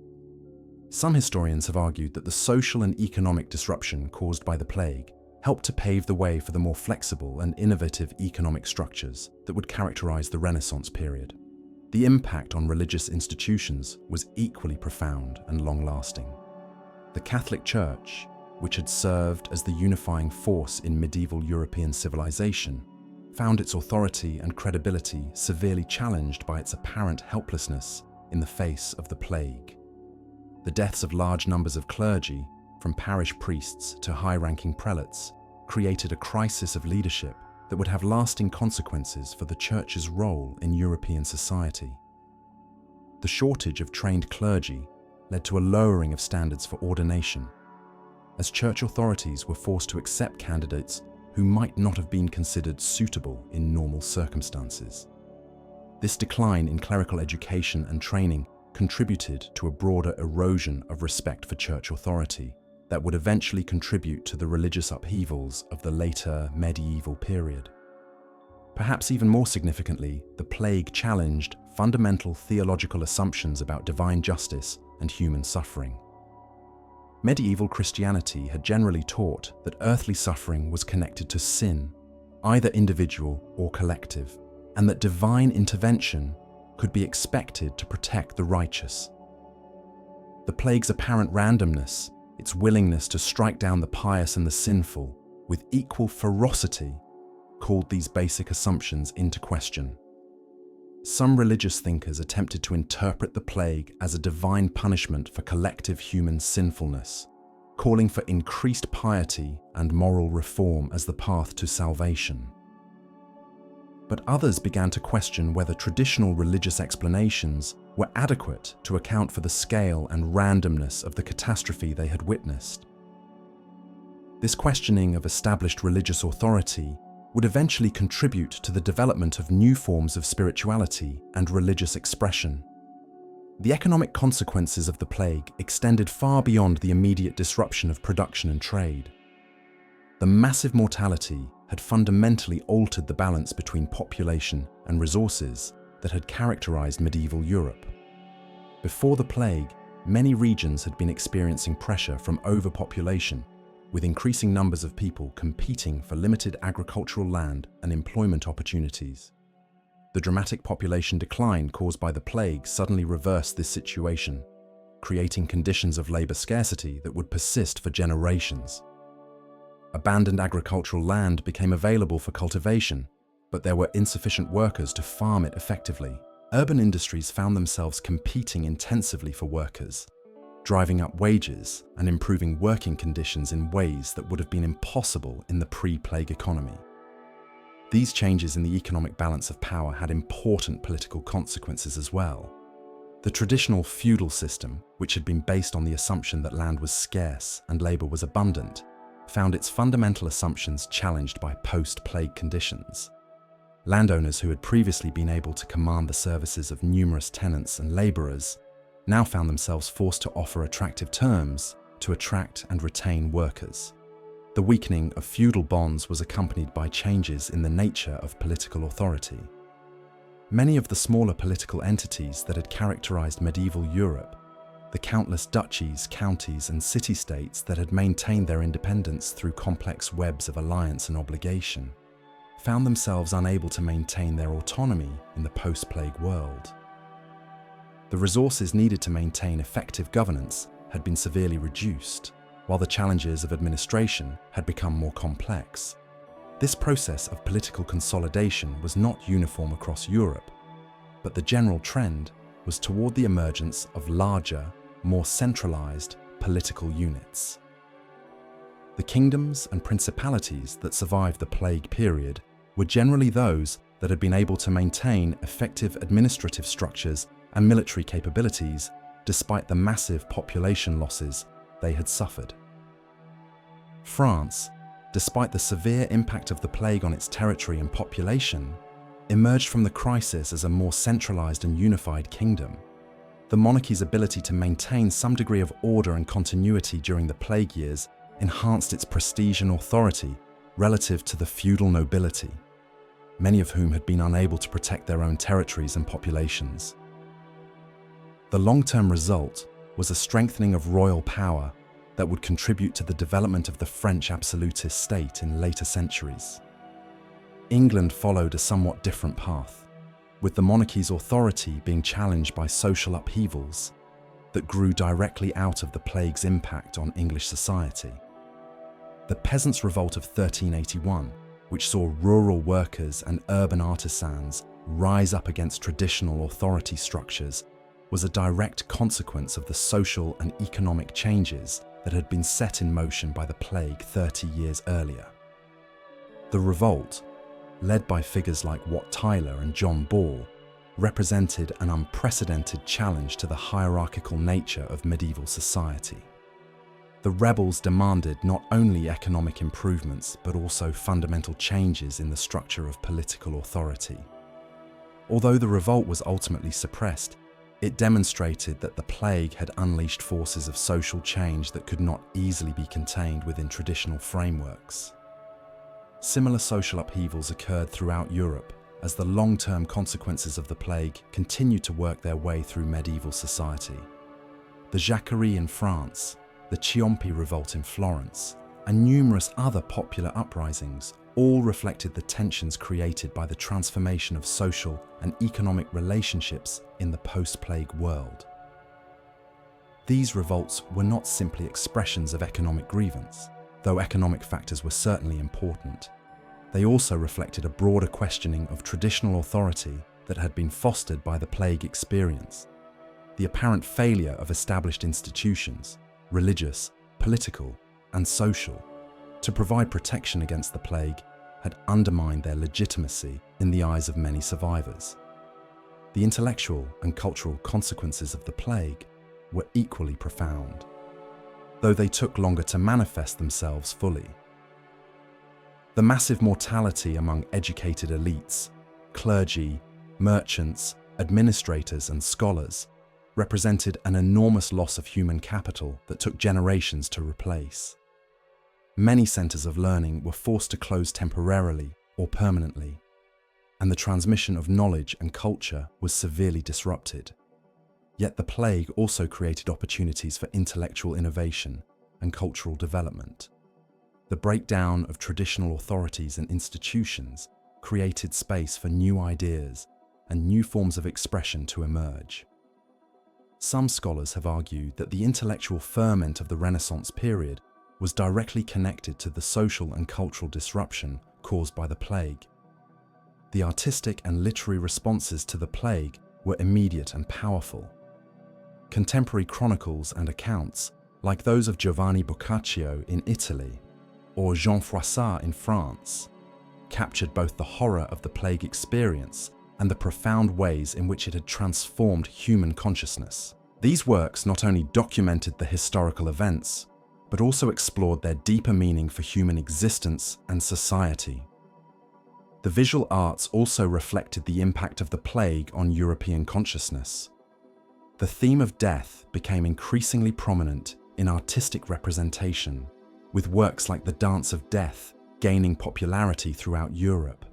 Some historians have argued that the social and economic disruption caused by the plague helped to pave the way for the more flexible and innovative economic structures that would characterize the Renaissance period. The impact on religious institutions was equally profound and long-lasting. The Catholic Church, which had served as the unifying force in medieval European civilization, found its authority and credibility severely challenged by its apparent helplessness in the face of the plague. The deaths of large numbers of clergy, from parish priests to high-ranking prelates, created a crisis of leadership that would have lasting consequences for the Church's role in European society. The shortage of trained clergy led to a lowering of standards for ordination, as church authorities were forced to accept candidates who might not have been considered suitable in normal circumstances. This decline in clerical education and training contributed to a broader erosion of respect for church authority that would eventually contribute to the religious upheavals of the later medieval period. Perhaps even more significantly, the plague challenged fundamental theological assumptions about divine justice and human suffering. Medieval Christianity had generally taught that earthly suffering was connected to sin, either individual or collective, and that divine intervention could be expected to protect the righteous. The plague's apparent randomness, its willingness to strike down the pious and the sinful with equal ferocity, called these basic assumptions into question. Some religious thinkers attempted to interpret the plague as a divine punishment for collective human sinfulness, calling for increased piety and moral reform as the path to salvation. But others began to question whether traditional religious explanations were adequate to account for the scale and randomness of the catastrophe they had witnessed. This questioning of established religious authority would eventually contribute to the development of new forms of spirituality and religious expression. The economic consequences of the plague extended far beyond the immediate disruption of production and trade. The massive mortality had fundamentally altered the balance between population and resources that had characterized medieval Europe. Before the plague, many regions had been experiencing pressure from overpopulation, with increasing numbers of people competing for limited agricultural land and employment opportunities. The dramatic population decline caused by the plague suddenly reversed this situation, creating conditions of labor scarcity that would persist for generations. Abandoned agricultural land became available for cultivation, but there were insufficient workers to farm it effectively. Urban industries found themselves competing intensively for workers, driving up wages and improving working conditions in ways that would have been impossible in the pre-plague economy. These changes in the economic balance of power had important political consequences as well. The traditional feudal system, which had been based on the assumption that land was scarce and labor was abundant, found its fundamental assumptions challenged by post-plague conditions. Landowners who had previously been able to command the services of numerous tenants and laborers now found themselves forced to offer attractive terms to attract and retain workers. The weakening of feudal bonds was accompanied by changes in the nature of political authority. Many of the smaller political entities that had characterized medieval Europe, the countless duchies, counties, and city-states that had maintained their independence through complex webs of alliance and obligation, found themselves unable to maintain their autonomy in the post-plague world. The resources needed to maintain effective governance had been severely reduced, while the challenges of administration had become more complex. This process of political consolidation was not uniform across Europe, but the general trend was toward the emergence of larger, more centralized political units. The kingdoms and principalities that survived the plague period were generally those that had been able to maintain effective administrative structures and military capabilities despite the massive population losses they had suffered. France, despite the severe impact of the plague on its territory and population, emerged from the crisis as a more centralized and unified kingdom. The monarchy's ability to maintain some degree of order and continuity during the plague years enhanced its prestige and authority relative to the feudal nobility, many of whom had been unable to protect their own territories and populations. The long-term result was a strengthening of royal power that would contribute to the development of the French absolutist state in later centuries. England followed a somewhat different path, with the monarchy's authority being challenged by social upheavals that grew directly out of the plague's impact on English society. The Peasants' Revolt of 1381, which saw rural workers and urban artisans rise up against traditional authority structures, was a direct consequence of the social and economic changes that had been set in motion by the plague 30 years earlier. The revolt, led by figures like Wat Tyler and John Ball, represented an unprecedented challenge to the hierarchical nature of medieval society. The rebels demanded not only economic improvements but also fundamental changes in the structure of political authority. Although the revolt was ultimately suppressed, it demonstrated that the plague had unleashed forces of social change that could not easily be contained within traditional frameworks. Similar social upheavals occurred throughout Europe as the long-term consequences of the plague continued to work their way through medieval society. The Jacquerie in France, the Ciompi revolt in Florence, and numerous other popular uprisings all reflected the tensions created by the transformation of social and economic relationships in the post-plague world. These revolts were not simply expressions of economic grievance, though economic factors were certainly important. They also reflected a broader questioning of traditional authority that had been fostered by the plague experience. The apparent failure of established institutions, religious, political, and social, to provide protection against the plague had undermined their legitimacy in the eyes of many survivors. The intellectual and cultural consequences of the plague were equally profound, though they took longer to manifest themselves fully. The massive mortality among educated elites, clergy, merchants, administrators, and scholars represented an enormous loss of human capital that took generations to replace. Many centers of learning were forced to close temporarily or permanently, and the transmission of knowledge and culture was severely disrupted. Yet the plague also created opportunities for intellectual innovation and cultural development. The breakdown of traditional authorities and institutions created space for new ideas and new forms of expression to emerge. Some scholars have argued that the intellectual ferment of the Renaissance period was directly connected to the social and cultural disruption caused by the plague. The artistic and literary responses to the plague were immediate and powerful. Contemporary chronicles and accounts, like those of Giovanni Boccaccio in Italy or Jean Froissart in France, captured both the horror of the plague experience and the profound ways in which it had transformed human consciousness. These works not only documented the historical events, but also explored their deeper meaning for human existence and society. The visual arts also reflected the impact of the plague on European consciousness. The theme of death became increasingly prominent in artistic representation, with works like the Dance of Death gaining popularity throughout Europe.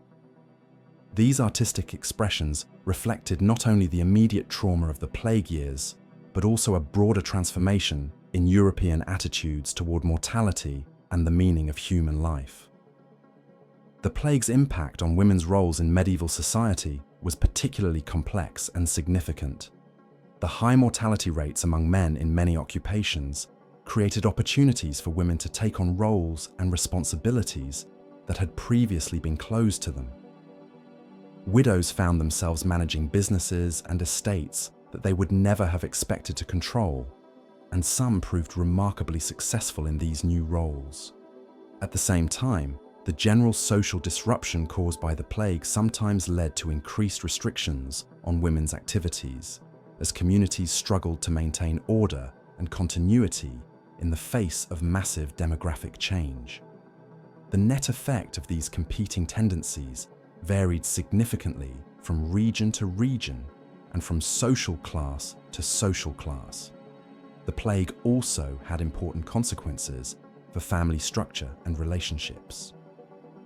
These artistic expressions reflected not only the immediate trauma of the plague years, but also a broader transformation in European attitudes toward mortality and the meaning of human life. The plague's impact on women's roles in medieval society was particularly complex and significant. The high mortality rates among men in many occupations created opportunities for women to take on roles and responsibilities that had previously been closed to them. Widows found themselves managing businesses and estates that they would never have expected to control, and some proved remarkably successful in these new roles. At the same time, the general social disruption caused by the plague sometimes led to increased restrictions on women's activities, as communities struggled to maintain order and continuity in the face of massive demographic change. The net effect of these competing tendencies varied significantly from region to region and from social class to social class. The plague also had important consequences for family structure and relationships.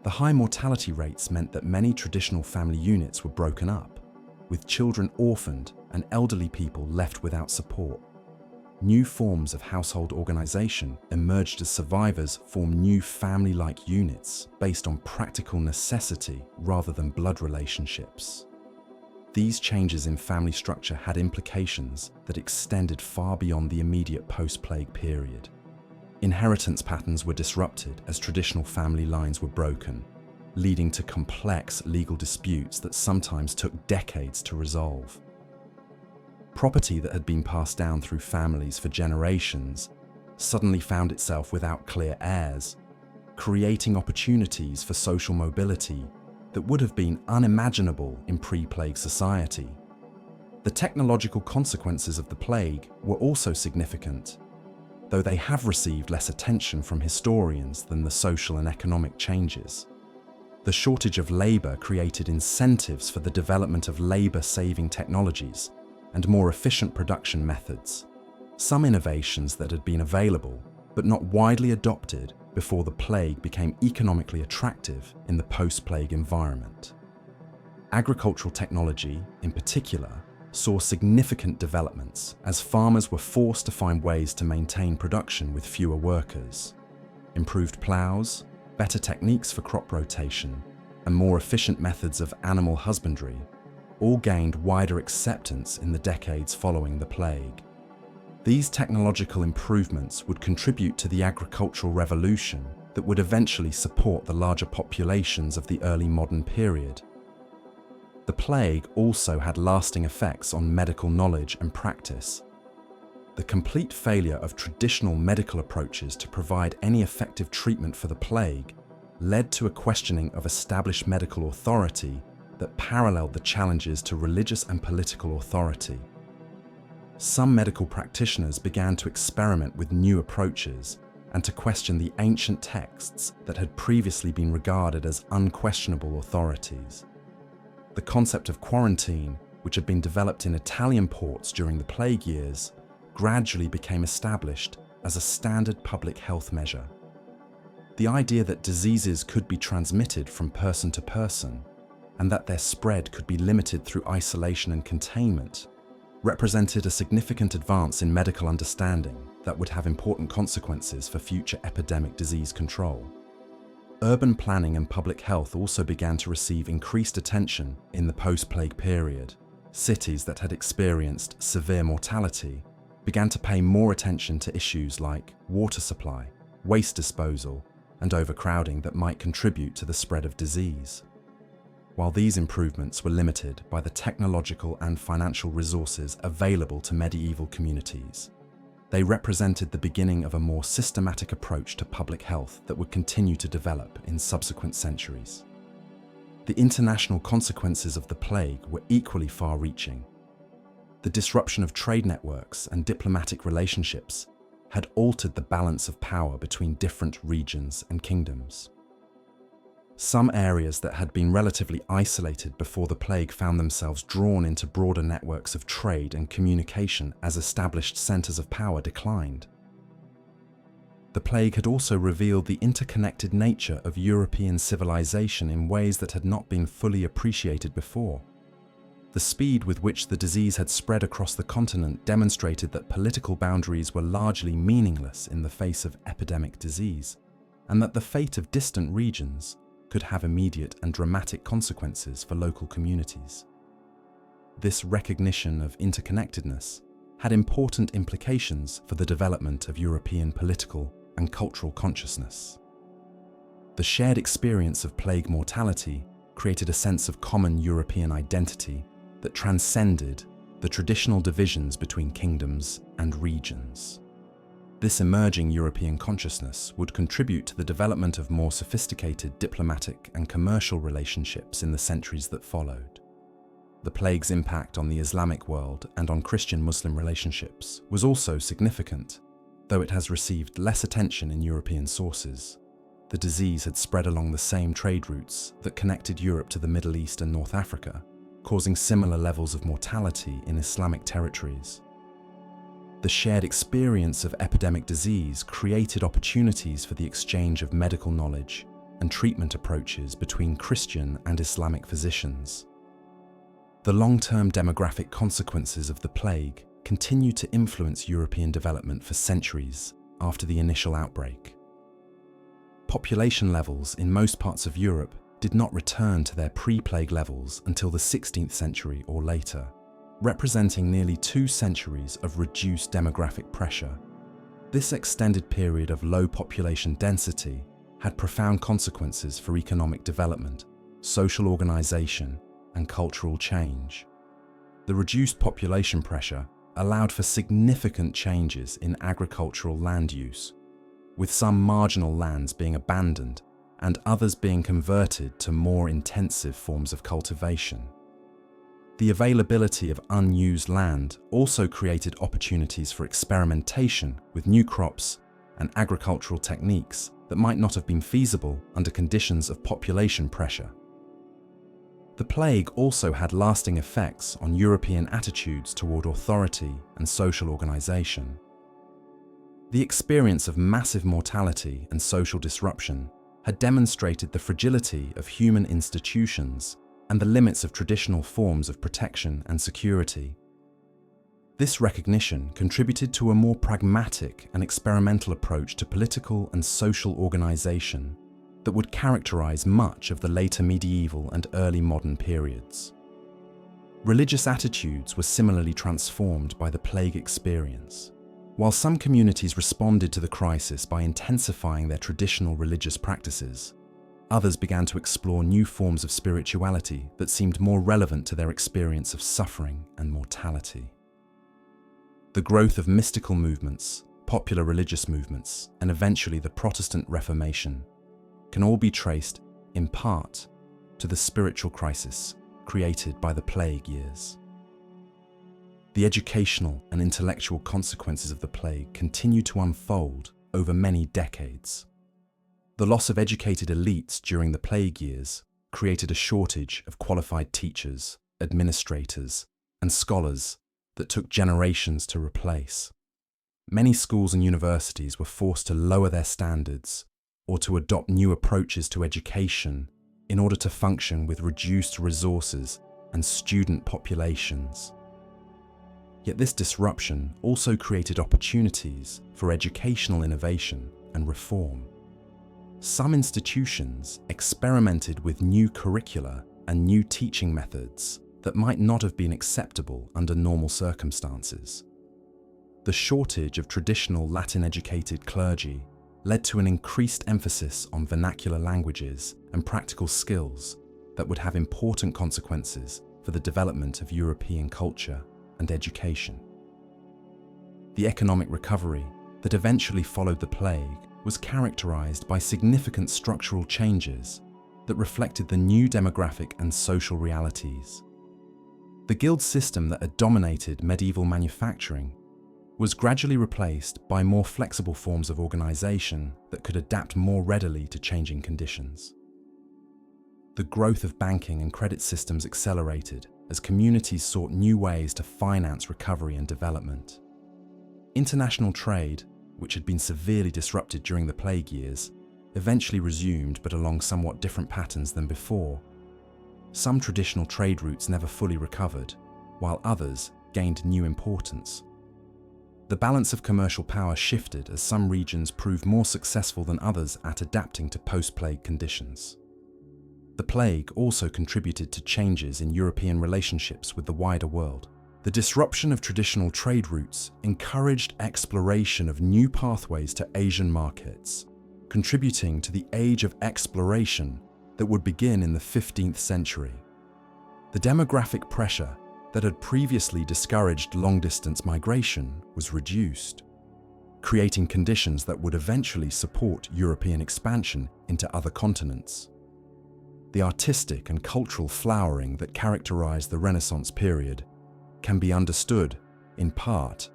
The high mortality rates meant that many traditional family units were broken up, with children orphaned and elderly people left without support. New forms of household organization emerged as survivors formed new family-like units based on practical necessity rather than blood relationships. These changes in family structure had implications that extended far beyond the immediate post-plague period. Inheritance patterns were disrupted as traditional family lines were broken, leading to complex legal disputes that sometimes took decades to resolve. Property that had been passed down through families for generations suddenly found itself without clear heirs, creating opportunities for social mobility that would have been unimaginable in pre-plague society. The technological consequences of the plague were also significant, though they have received less attention from historians than the social and economic changes. The shortage of labor created incentives for the development of labor-saving technologies and more efficient production methods, some innovations that had been available but not widely adopted before the plague became economically attractive in the post-plague environment. Agricultural technology, in particular, saw significant developments as farmers were forced to find ways to maintain production with fewer workers. Improved ploughs, better techniques for crop rotation, and more efficient methods of animal husbandry all gained wider acceptance in the decades following the plague. These technological improvements would contribute to the agricultural revolution that would eventually support the larger populations of the early modern period. The plague also had lasting effects on medical knowledge and practice. The complete failure of traditional medical approaches to provide any effective treatment for the plague led to a questioning of established medical authority that paralleled the challenges to religious and political authority. Some medical practitioners began to experiment with new approaches and to question the ancient texts that had previously been regarded as unquestionable authorities. The concept of quarantine, which had been developed in Italian ports during the plague years, gradually became established as a standard public health measure. The idea that diseases could be transmitted from person to person and that their spread could be limited through isolation and containment represented a significant advance in medical understanding that would have important consequences for future epidemic disease control. Urban planning and public health also began to receive increased attention in the post-plague period. Cities that had experienced severe mortality began to pay more attention to issues like water supply, waste disposal, and overcrowding that might contribute to the spread of disease. While these improvements were limited by the technological and financial resources available to medieval communities, they represented the beginning of a more systematic approach to public health that would continue to develop in subsequent centuries. The international consequences of the plague were equally far-reaching. The disruption of trade networks and diplomatic relationships had altered the balance of power between different regions and kingdoms. Some areas that had been relatively isolated before the plague found themselves drawn into broader networks of trade and communication as established centers of power declined. The plague had also revealed the interconnected nature of European civilization in ways that had not been fully appreciated before. The speed with which the disease had spread across the continent demonstrated that political boundaries were largely meaningless in the face of epidemic disease, and that the fate of distant regions could have immediate and dramatic consequences for local communities. This recognition of interconnectedness had important implications for the development of European political and cultural consciousness. The shared experience of plague mortality created a sense of common European identity that transcended the traditional divisions between kingdoms and regions. This emerging European consciousness would contribute to the development of more sophisticated diplomatic and commercial relationships in the centuries that followed. The plague's impact on the Islamic world and on Christian-Muslim relationships was also significant, though it has received less attention in European sources. The disease had spread along the same trade routes that connected Europe to the Middle East and North Africa, causing similar levels of mortality in Islamic territories. The shared experience of epidemic disease created opportunities for the exchange of medical knowledge and treatment approaches between Christian and Islamic physicians. The long-term demographic consequences of the plague continued to influence European development for centuries after the initial outbreak. Population levels in most parts of Europe did not return to their pre-plague levels until the 16th century or later, representing nearly 2 centuries of reduced demographic pressure. This extended period of low population density had profound consequences for economic development, social organization, and cultural change. The reduced population pressure allowed for significant changes in agricultural land use, with some marginal lands being abandoned and others being converted to more intensive forms of cultivation. The availability of unused land also created opportunities for experimentation with new crops and agricultural techniques that might not have been feasible under conditions of population pressure. The plague also had lasting effects on European attitudes toward authority and social organization. The experience of massive mortality and social disruption had demonstrated the fragility of human institutions and the limits of traditional forms of protection and security. This recognition contributed to a more pragmatic and experimental approach to political and social organization that would characterize much of the later medieval and early modern periods. Religious attitudes were similarly transformed by the plague experience. While some communities responded to the crisis by intensifying their traditional religious practices, others began to explore new forms of spirituality that seemed more relevant to their experience of suffering and mortality. The growth of mystical movements, popular religious movements, and eventually the Protestant Reformation can all be traced, in part, to the spiritual crisis created by the plague years. The educational and intellectual consequences of the plague continue to unfold over many decades. The loss of educated elites during the plague years created a shortage of qualified teachers, administrators, and scholars that took generations to replace. Many schools and universities were forced to lower their standards or to adopt new approaches to education in order to function with reduced resources and student populations. Yet this disruption also created opportunities for educational innovation and reform. Some institutions experimented with new curricula and new teaching methods that might not have been acceptable under normal circumstances. The shortage of traditional Latin-educated clergy led to an increased emphasis on vernacular languages and practical skills that would have important consequences for the development of European culture and education. The economic recovery that eventually followed the plague was characterized by significant structural changes that reflected the new demographic and social realities. The guild system that had dominated medieval manufacturing was gradually replaced by more flexible forms of organization that could adapt more readily to changing conditions. The growth of banking and credit systems accelerated as communities sought new ways to finance recovery and development. International trade, which had been severely disrupted during the plague years, eventually resumed, but along somewhat different patterns than before. Some traditional trade routes never fully recovered, while others gained new importance. The balance of commercial power shifted as some regions proved more successful than others at adapting to post-plague conditions. The plague also contributed to changes in European relationships with the wider world. The disruption of traditional trade routes encouraged exploration of new pathways to Asian markets, contributing to the age of exploration that would begin in the 15th century. The demographic pressure that had previously discouraged long-distance migration was reduced, creating conditions that would eventually support European expansion into other continents. The artistic and cultural flowering that characterized the Renaissance period can be understood, in part,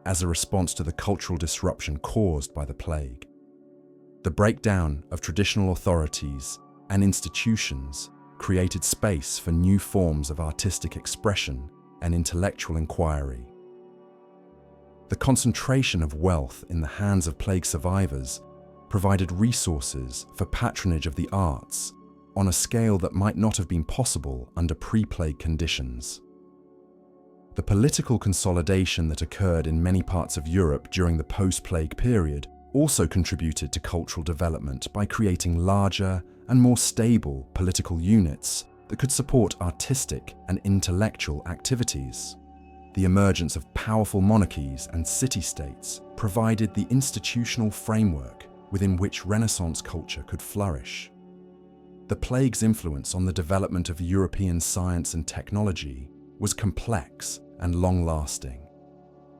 as a response to the cultural disruption caused by the plague. The breakdown of traditional authorities and institutions created space for new forms of artistic expression and intellectual inquiry. The concentration of wealth in the hands of plague survivors provided resources for patronage of the arts on a scale that might not have been possible under pre-plague conditions. The political consolidation that occurred in many parts of Europe during the post-plague period also contributed to cultural development by creating larger and more stable political units that could support artistic and intellectual activities. The emergence of powerful monarchies and city-states provided the institutional framework within which Renaissance culture could flourish. The plague's influence on the development of European science and technology was complex and long-lasting.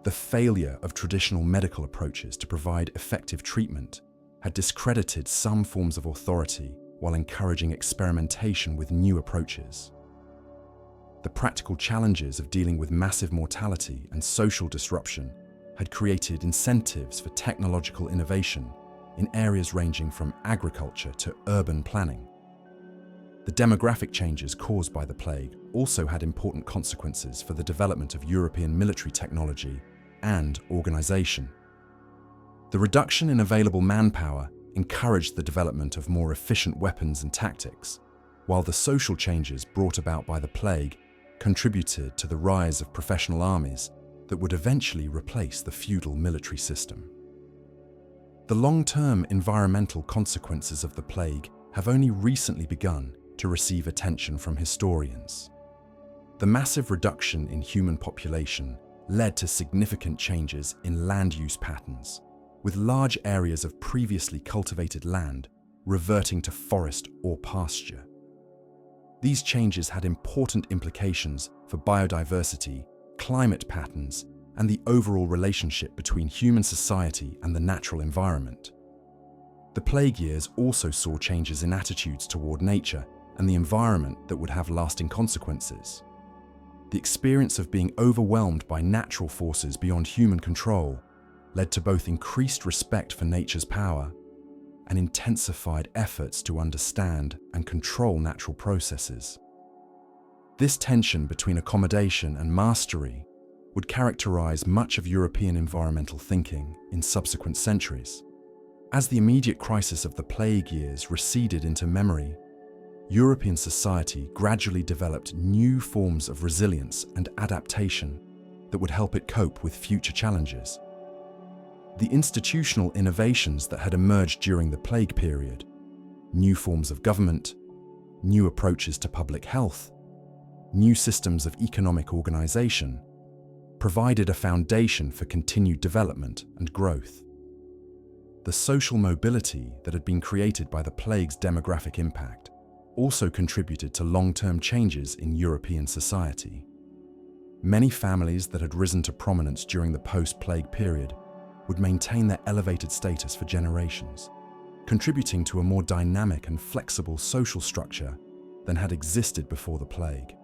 The failure of traditional medical approaches to provide effective treatment had discredited some forms of authority while encouraging experimentation with new approaches. The practical challenges of dealing with massive mortality and social disruption had created incentives for technological innovation in areas ranging from agriculture to urban planning. The demographic changes caused by the plague also had important consequences for the development of European military technology and organization. The reduction in available manpower encouraged the development of more efficient weapons and tactics, while the social changes brought about by the plague contributed to the rise of professional armies that would eventually replace the feudal military system. The long-term environmental consequences of the plague have only recently begun to receive attention from historians. The massive reduction in human population led to significant changes in land use patterns, with large areas of previously cultivated land reverting to forest or pasture. These changes had important implications for biodiversity, climate patterns, and the overall relationship between human society and the natural environment. The plague years also saw changes in attitudes toward nature and the environment that would have lasting consequences. The experience of being overwhelmed by natural forces beyond human control led to both increased respect for nature's power and intensified efforts to understand and control natural processes. This tension between accommodation and mastery would characterize much of European environmental thinking in subsequent centuries. As the immediate crisis of the plague years receded into memory, European society gradually developed new forms of resilience and adaptation that would help it cope with future challenges. The institutional innovations that had emerged during the plague period, new forms of government, new approaches to public health, new systems of economic organization, provided a foundation for continued development and growth. The social mobility that had been created by the plague's demographic impact also contributed to long-term changes in European society. Many families that had risen to prominence during the post-plague period would maintain their elevated status for generations, contributing to a more dynamic and flexible social structure than had existed before the plague.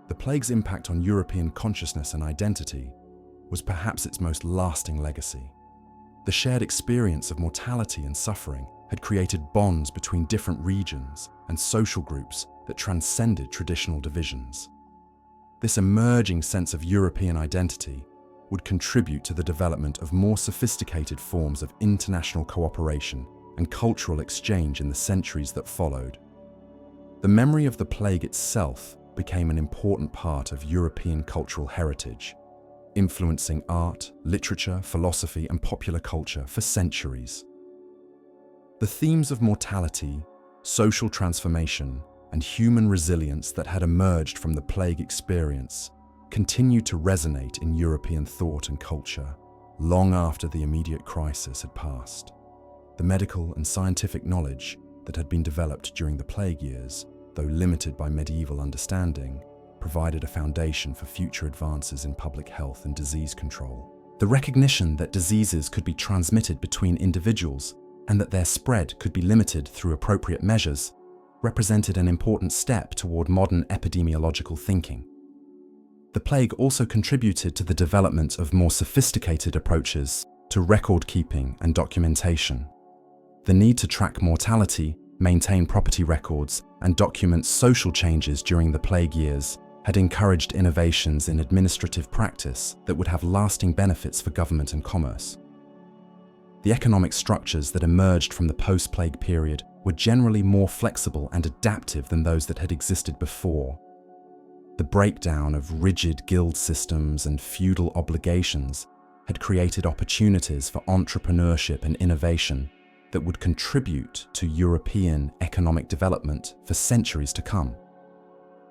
The plague's impact on European consciousness and identity was perhaps its most lasting legacy. The shared experience of mortality and suffering had created bonds between different regions and social groups that transcended traditional divisions. This emerging sense of European identity would contribute to the development of more sophisticated forms of international cooperation and cultural exchange in the centuries that followed. The memory of the plague itself became an important part of European cultural heritage, influencing art, literature, philosophy, and popular culture for centuries. The themes of mortality, social transformation, and human resilience that had emerged from the plague experience continued to resonate in European thought and culture long after the immediate crisis had passed. The medical and scientific knowledge that had been developed during the plague years, though limited by medieval understanding, provided a foundation for future advances in public health and disease control. The recognition that diseases could be transmitted between individuals and that their spread could be limited through appropriate measures represented an important step toward modern epidemiological thinking. The plague also contributed to the development of more sophisticated approaches to record-keeping and documentation. The need to track mortality, maintain property records, and document social changes during the plague years had encouraged innovations in administrative practice that would have lasting benefits for government and commerce. The economic structures that emerged from the post-plague period were generally more flexible and adaptive than those that had existed before. The breakdown of rigid guild systems and feudal obligations had created opportunities for entrepreneurship and innovation that would contribute to European economic development for centuries to come.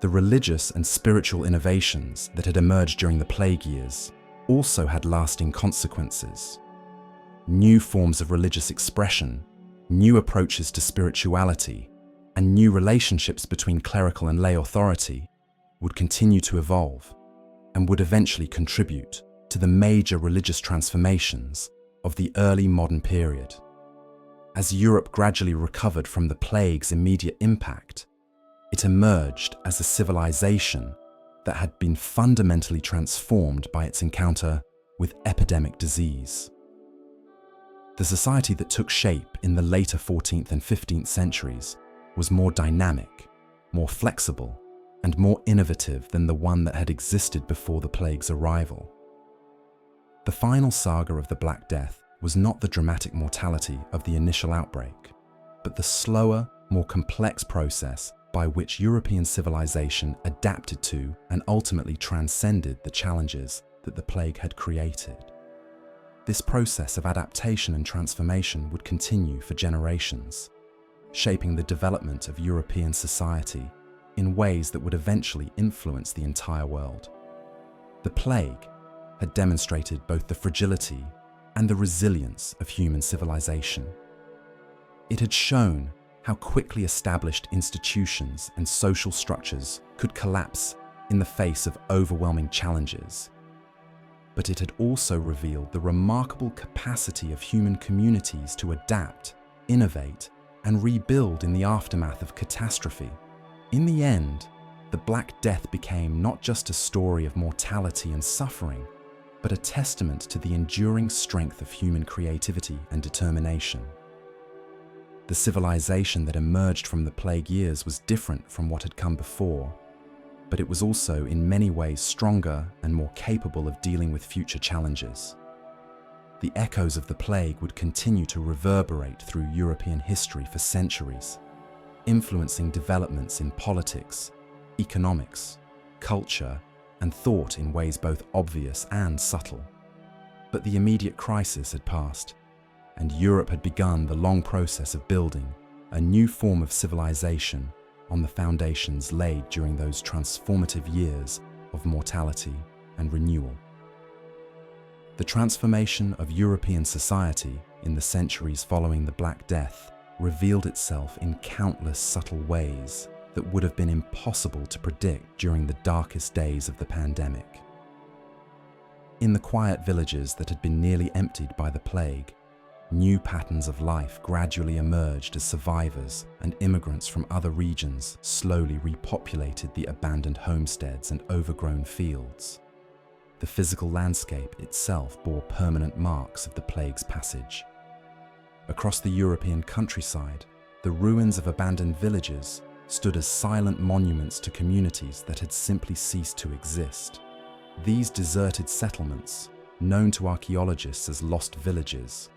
The religious and spiritual innovations that had emerged during the plague years also had lasting consequences. New forms of religious expression, new approaches to spirituality, and new relationships between clerical and lay authority would continue to evolve and would eventually contribute to the major religious transformations of the early modern period. As Europe gradually recovered from the plague's immediate impact, it emerged as a civilization that had been fundamentally transformed by its encounter with epidemic disease. The society that took shape in the later 14th and 15th centuries was more dynamic, more flexible, and more innovative than the one that had existed before the plague's arrival. The final saga of the Black Death was not the dramatic mortality of the initial outbreak, but the slower, more complex process by which European civilization adapted to and ultimately transcended the challenges that the plague had created. This process of adaptation and transformation would continue for generations, shaping the development of European society in ways that would eventually influence the entire world. The plague had demonstrated both the fragility and the resilience of human civilization. It had shown how quickly established institutions and social structures could collapse in the face of overwhelming challenges. But it had also revealed the remarkable capacity of human communities to adapt, innovate, and rebuild in the aftermath of catastrophe. In the end, the Black Death became not just a story of mortality and suffering, but a testament to the enduring strength of human creativity and determination. The civilization that emerged from the plague years was different from what had come before, but it was also in many ways stronger and more capable of dealing with future challenges. The echoes of the plague would continue to reverberate through European history for centuries, influencing developments in politics, economics, culture, and thought in ways both obvious and subtle. But the immediate crisis had passed, and Europe had begun the long process of building a new form of civilization on the foundations laid during those transformative years of mortality and renewal. The transformation of European society in the centuries following the Black Death revealed itself in countless subtle ways that would have been impossible to predict during the darkest days of the pandemic. In the quiet villages that had been nearly emptied by the plague, new patterns of life gradually emerged as survivors and immigrants from other regions slowly repopulated the abandoned homesteads and overgrown fields. The physical landscape itself bore permanent marks of the plague's passage. Across the European countryside, the ruins of abandoned villages stood as silent monuments to communities that had simply ceased to exist. These deserted settlements, known to archaeologists as lost villages,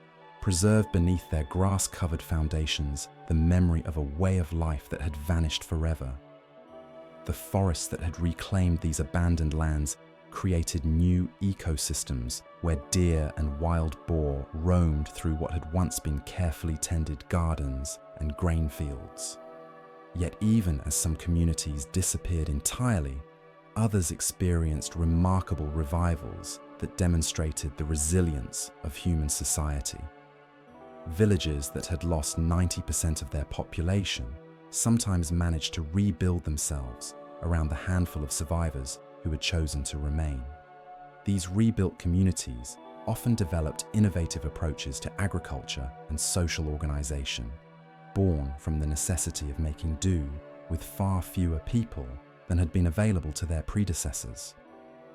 preserved beneath their grass-covered foundations the memory of a way of life that had vanished forever. The forests that had reclaimed these abandoned lands created new ecosystems where deer and wild boar roamed through what had once been carefully tended gardens and grain fields. Yet even as some communities disappeared entirely, others experienced remarkable revivals that demonstrated the resilience of human society. Villages that had lost 90% of their population sometimes managed to rebuild themselves around the handful of survivors who had chosen to remain. These rebuilt communities often developed innovative approaches to agriculture and social organization, born from the necessity of making do with far fewer people than had been available to their predecessors.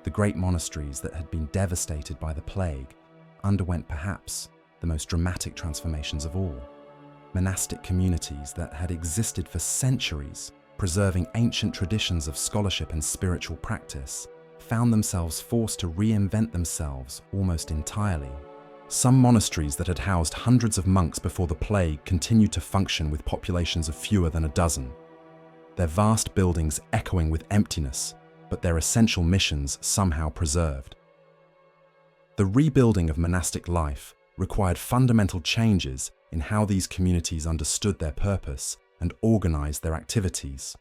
The great monasteries that had been devastated by the plague underwent perhaps the most dramatic transformations of all. Monastic communities that had existed for centuries, preserving ancient traditions of scholarship and spiritual practice, found themselves forced to reinvent themselves almost entirely. Some monasteries that had housed hundreds of monks before the plague continued to function with populations of fewer than a dozen, their vast buildings echoing with emptiness, but their essential missions somehow preserved. The rebuilding of monastic life required fundamental changes in how these communities understood their purpose and organized their activities.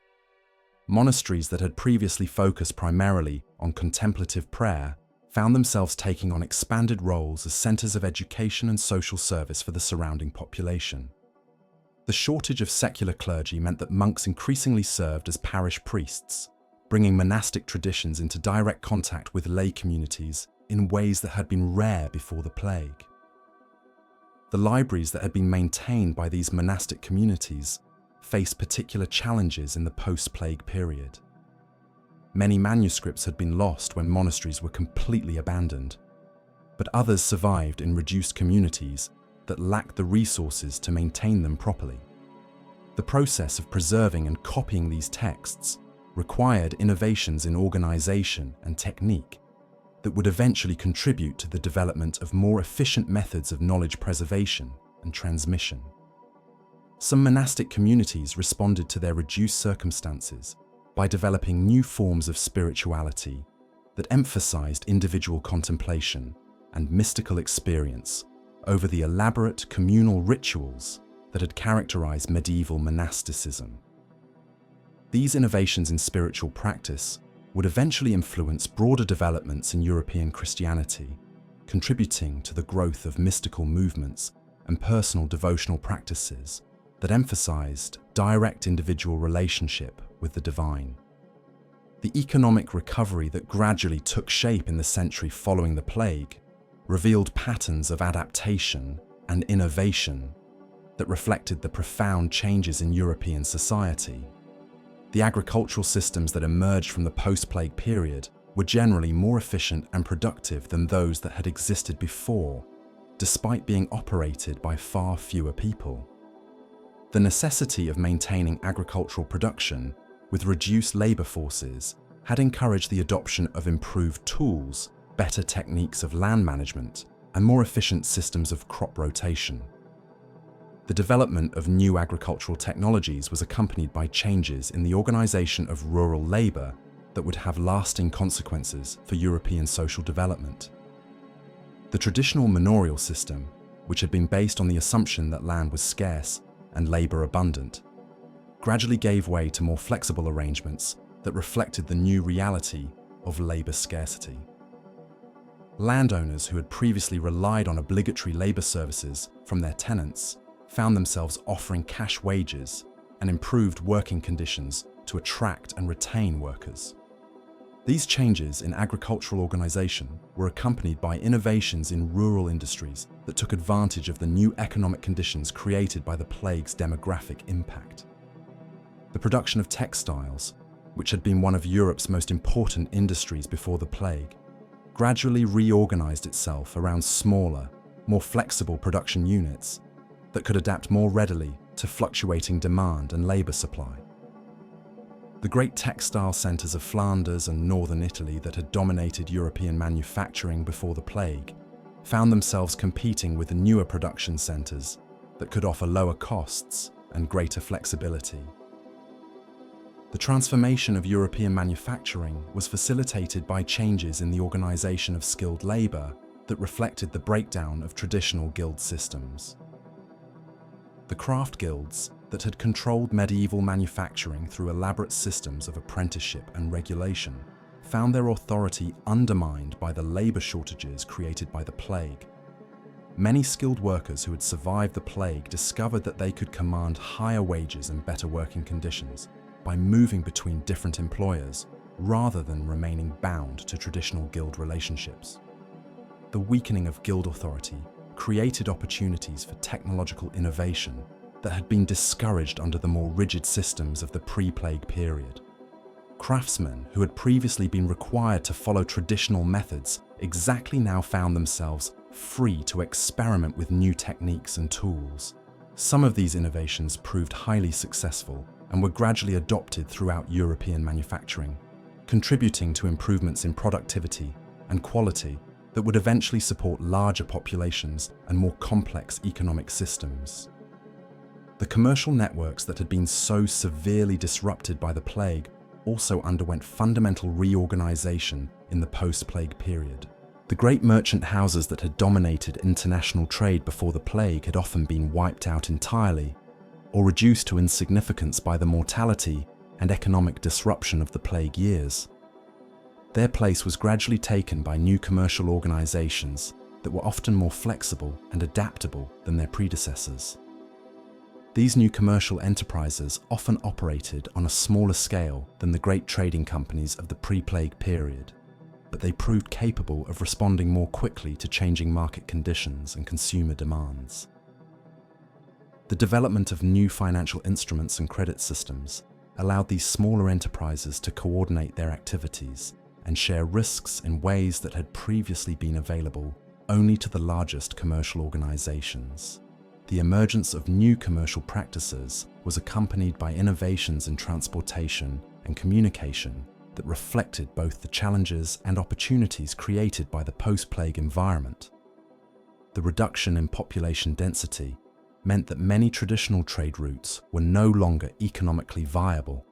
Monasteries that had previously focused primarily on contemplative prayer found themselves taking on expanded roles as centers of education and social service for the surrounding population. The shortage of secular clergy meant that monks increasingly served as parish priests, bringing monastic traditions into direct contact with lay communities in ways that had been rare before the plague. The libraries that had been maintained by these monastic communities faced particular challenges in the post-plague period. Many manuscripts had been lost when monasteries were completely abandoned, but others survived in reduced communities that lacked the resources to maintain them properly. The process of preserving and copying these texts required innovations in organization and technique that would eventually contribute to the development of more efficient methods of knowledge preservation and transmission. Some monastic communities responded to their reduced circumstances by developing new forms of spirituality that emphasized individual contemplation and mystical experience over the elaborate communal rituals that had characterized medieval monasticism. These innovations in spiritual practice would eventually influence broader developments in European Christianity, contributing to the growth of mystical movements and personal devotional practices that emphasized direct individual relationship with the divine. The economic recovery that gradually took shape in the century following the plague revealed patterns of adaptation and innovation that reflected the profound changes in European society. The agricultural systems that emerged from the post-plague period were generally more efficient and productive than those that had existed before, despite being operated by far fewer people. The necessity of maintaining agricultural production with reduced labor forces had encouraged the adoption of improved tools, better techniques of land management, and more efficient systems of crop rotation. The development of new agricultural technologies was accompanied by changes in the organization of rural labor that would have lasting consequences for European social development. The traditional manorial system, which had been based on the assumption that land was scarce and labor abundant, gradually gave way to more flexible arrangements that reflected the new reality of labor scarcity. Landowners who had previously relied on obligatory labor services from their tenants found themselves offering cash wages and improved working conditions to attract and retain workers. These changes in agricultural organization were accompanied by innovations in rural industries that took advantage of the new economic conditions created by the plague's demographic impact. The production of textiles, which had been one of Europe's most important industries before the plague, gradually reorganized itself around smaller, more flexible production units that could adapt more readily to fluctuating demand and labor supply. The great textile centers of Flanders and northern Italy that had dominated European manufacturing before the plague found themselves competing with the newer production centers that could offer lower costs and greater flexibility. The transformation of European manufacturing was facilitated by changes in the organization of skilled labor that reflected the breakdown of traditional guild systems. The craft guilds that had controlled medieval manufacturing through elaborate systems of apprenticeship and regulation, found their authority undermined by the labor shortages created by the plague. Many skilled workers who had survived the plague discovered that they could command higher wages and better working conditions by moving between different employers rather than remaining bound to traditional guild relationships. The weakening of guild authority created opportunities for technological innovation that had been discouraged under the more rigid systems of the pre-plague period. Craftsmen who had previously been required to follow traditional methods exactly now found themselves free to experiment with new techniques and tools. Some of these innovations proved highly successful and were gradually adopted throughout European manufacturing, contributing to improvements in productivity and quality that would eventually support larger populations and more complex economic systems. The commercial networks that had been so severely disrupted by the plague also underwent fundamental reorganization in the post-plague period. The great merchant houses that had dominated international trade before the plague had often been wiped out entirely or reduced to insignificance by the mortality and economic disruption of the plague years. Their place was gradually taken by new commercial organizations that were often more flexible and adaptable than their predecessors. These new commercial enterprises often operated on a smaller scale than the great trading companies of the pre-plague period, but they proved capable of responding more quickly to changing market conditions and consumer demands. The development of new financial instruments and credit systems allowed these smaller enterprises to coordinate their activities and share risks in ways that had previously been available only to the largest commercial organizations. The emergence of new commercial practices was accompanied by innovations in transportation and communication that reflected both the challenges and opportunities created by the post-plague environment. The reduction in population density meant that many traditional trade routes were no longer economically viable,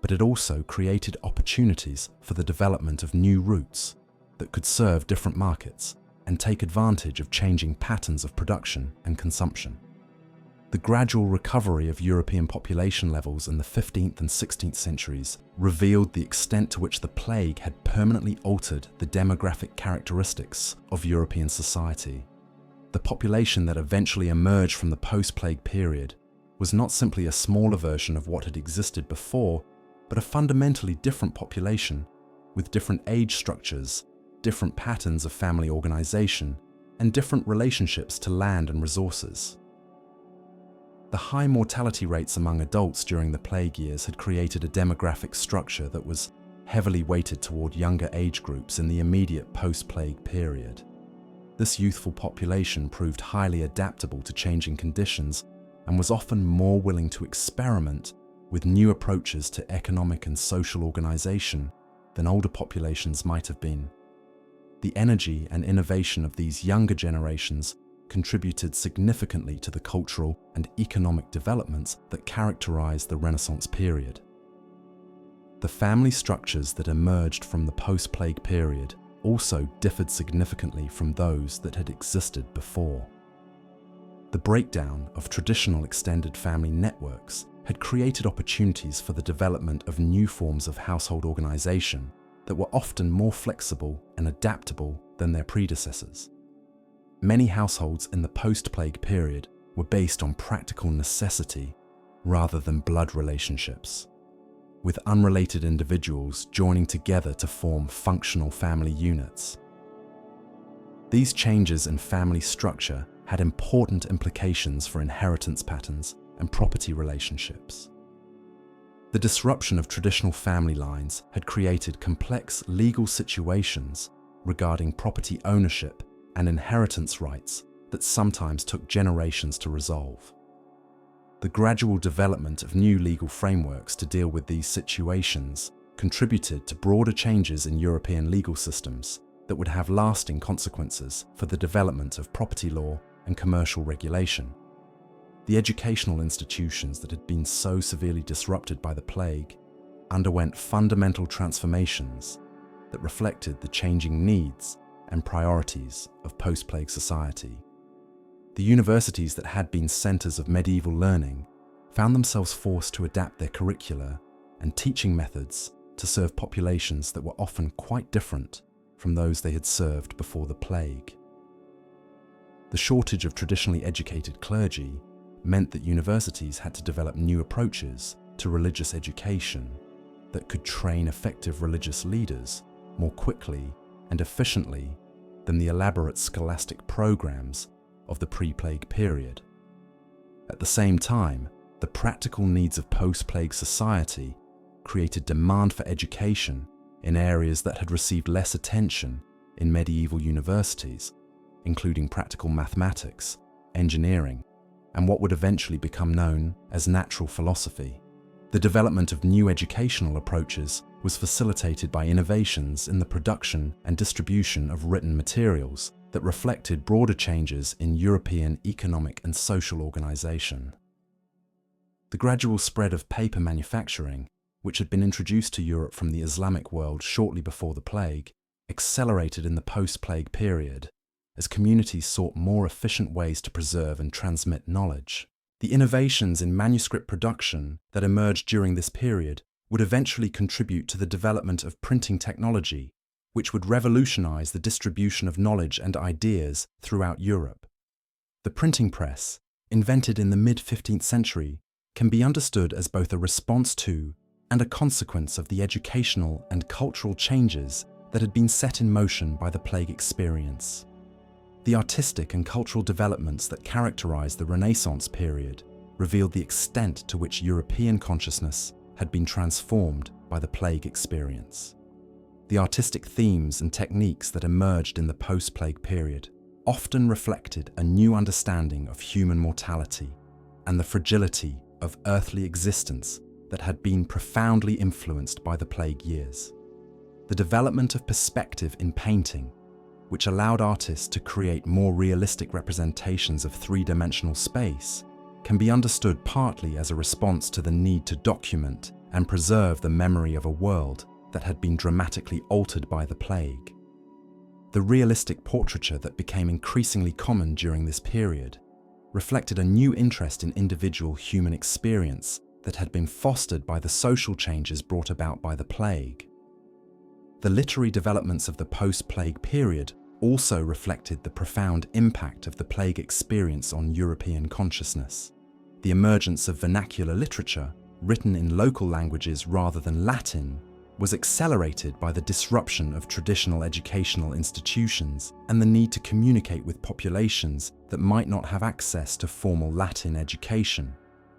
but it also created opportunities for the development of new routes that could serve different markets and take advantage of changing patterns of production and consumption. The gradual recovery of European population levels in the 15th and 16th centuries revealed the extent to which the plague had permanently altered the demographic characteristics of European society. The population that eventually emerged from the post-plague period was not simply a smaller version of what had existed before, but a fundamentally different population with different age structures, different patterns of family organization, and different relationships to land and resources. The high mortality rates among adults during the plague years had created a demographic structure that was heavily weighted toward younger age groups in the immediate post-plague period. This youthful population proved highly adaptable to changing conditions and was often more willing to experiment with new approaches to economic and social organization than older populations might have been. The energy and innovation of these younger generations contributed significantly to the cultural and economic developments that characterized the Renaissance period. The family structures that emerged from the post-plague period also differed significantly from those that had existed before. The breakdown of traditional extended family networks had created opportunities for the development of new forms of household organization that were often more flexible and adaptable than their predecessors. Many households in the post-plague period were based on practical necessity rather than blood relationships, with unrelated individuals joining together to form functional family units. These changes in family structure had important implications for inheritance patterns and property relationships. The disruption of traditional family lines had created complex legal situations regarding property ownership and inheritance rights that sometimes took generations to resolve. The gradual development of new legal frameworks to deal with these situations contributed to broader changes in European legal systems that would have lasting consequences for the development of property law and commercial regulation. The educational institutions that had been so severely disrupted by the plague underwent fundamental transformations that reflected the changing needs and priorities of post-plague society. The universities that had been centers of medieval learning found themselves forced to adapt their curricula and teaching methods to serve populations that were often quite different from those they had served before the plague. The shortage of traditionally educated clergy meant that universities had to develop new approaches to religious education that could train effective religious leaders more quickly and efficiently than the elaborate scholastic programs of the pre-plague period. At the same time, the practical needs of post-plague society created demand for education in areas that had received less attention in medieval universities, including practical mathematics, engineering, and what would eventually become known as natural philosophy. The development of new educational approaches was facilitated by innovations in the production and distribution of written materials that reflected broader changes in European economic and social organization. The gradual spread of paper manufacturing, which had been introduced to Europe from the Islamic world shortly before the plague, accelerated in the post-plague period as communities sought more efficient ways to preserve and transmit knowledge. The innovations in manuscript production that emerged during this period would eventually contribute to the development of printing technology, which would revolutionize the distribution of knowledge and ideas throughout Europe. The printing press, invented in the mid-15th century, can be understood as both a response to and a consequence of the educational and cultural changes that had been set in motion by the plague experience. The artistic and cultural developments that characterized the Renaissance period revealed the extent to which European consciousness had been transformed by the plague experience. The artistic themes and techniques that emerged in the post-plague period often reflected a new understanding of human mortality and the fragility of earthly existence that had been profoundly influenced by the plague years. The development of perspective in painting, which allowed artists to create more realistic representations of three-dimensional space, can be understood partly as a response to the need to document and preserve the memory of a world that had been dramatically altered by the plague. The realistic portraiture that became increasingly common during this period reflected a new interest in individual human experience that had been fostered by the social changes brought about by the plague. The literary developments of the post-plague period also reflected the profound impact of the plague experience on European consciousness. The emergence of vernacular literature, written in local languages rather than Latin, was accelerated by the disruption of traditional educational institutions and the need to communicate with populations that might not have access to formal Latin education.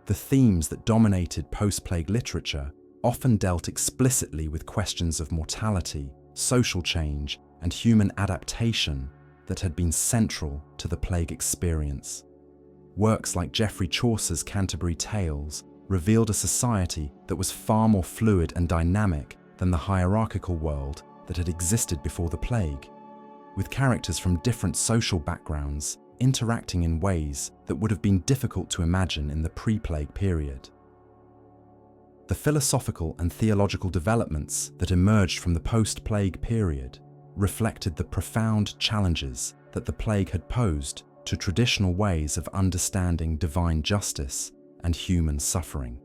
The themes that dominated post-plague literature often dealt explicitly with questions of mortality, social change, and human adaptation that had been central to the plague experience. Works like Geoffrey Chaucer's Canterbury Tales revealed a society that was far more fluid and dynamic than the hierarchical world that had existed before the plague, with characters from different social backgrounds interacting in ways that would have been difficult to imagine in the pre-plague period. The philosophical and theological developments that emerged from the post-plague period reflected the profound challenges that the plague had posed to traditional ways of understanding divine justice and human suffering.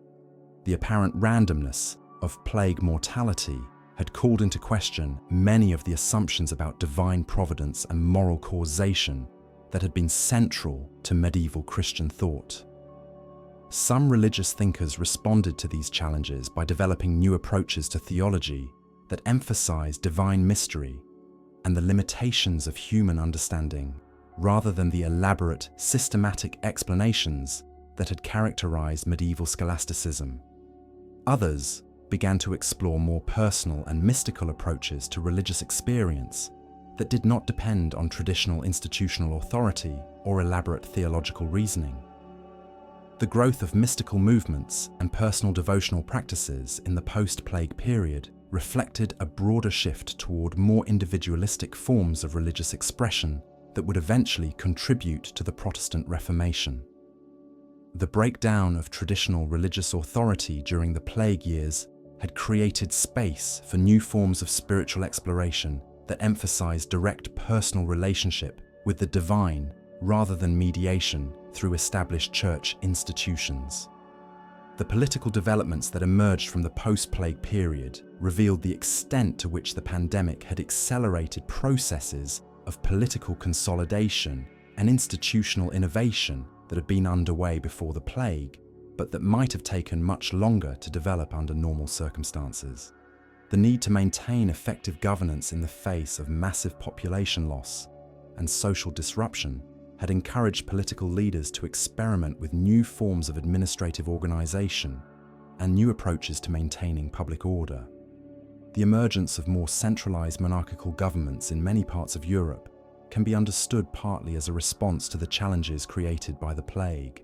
The apparent randomness of plague mortality had called into question many of the assumptions about divine providence and moral causation that had been central to medieval Christian thought. Some religious thinkers responded to these challenges by developing new approaches to theology that emphasized divine mystery and the limitations of human understanding, rather than the elaborate, systematic explanations that had characterized medieval scholasticism. Others began to explore more personal and mystical approaches to religious experience that did not depend on traditional institutional authority or elaborate theological reasoning. The growth of mystical movements and personal devotional practices in the post-plague period reflected a broader shift toward more individualistic forms of religious expression that would eventually contribute to the Protestant Reformation. The breakdown of traditional religious authority during the plague years had created space for new forms of spiritual exploration that emphasized direct personal relationship with the divine rather than mediation through established church institutions. The political developments that emerged from the post-plague period revealed the extent to which the pandemic had accelerated processes of political consolidation and institutional innovation that had been underway before the plague, but that might have taken much longer to develop under normal circumstances. The need to maintain effective governance in the face of massive population loss and social disruption had encouraged political leaders to experiment with new forms of administrative organization and new approaches to maintaining public order. The emergence of more centralized monarchical governments in many parts of Europe can be understood partly as a response to the challenges created by the plague.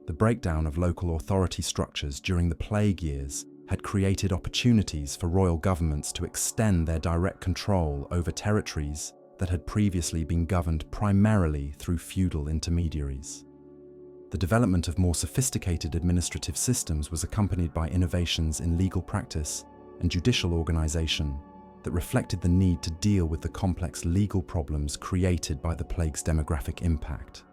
The breakdown of local authority structures during the plague years had created opportunities for royal governments to extend their direct control over territories that had previously been governed primarily through feudal intermediaries. The development of more sophisticated administrative systems was accompanied by innovations in legal practice and judicial organization that reflected the need to deal with the complex legal problems created by the plague's demographic impact.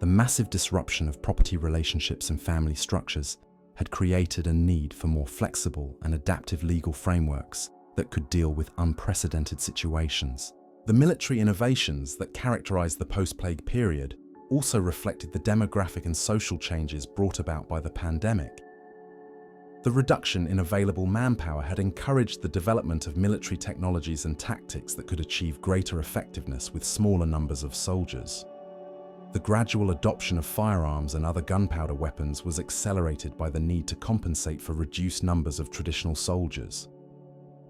The massive disruption of property relationships and family structures had created a need for more flexible and adaptive legal frameworks that could deal with unprecedented situations. The military innovations that characterized the post-plague period also reflected the demographic and social changes brought about by the pandemic. The reduction in available manpower had encouraged the development of military technologies and tactics that could achieve greater effectiveness with smaller numbers of soldiers. The gradual adoption of firearms and other gunpowder weapons was accelerated by the need to compensate for reduced numbers of traditional soldiers.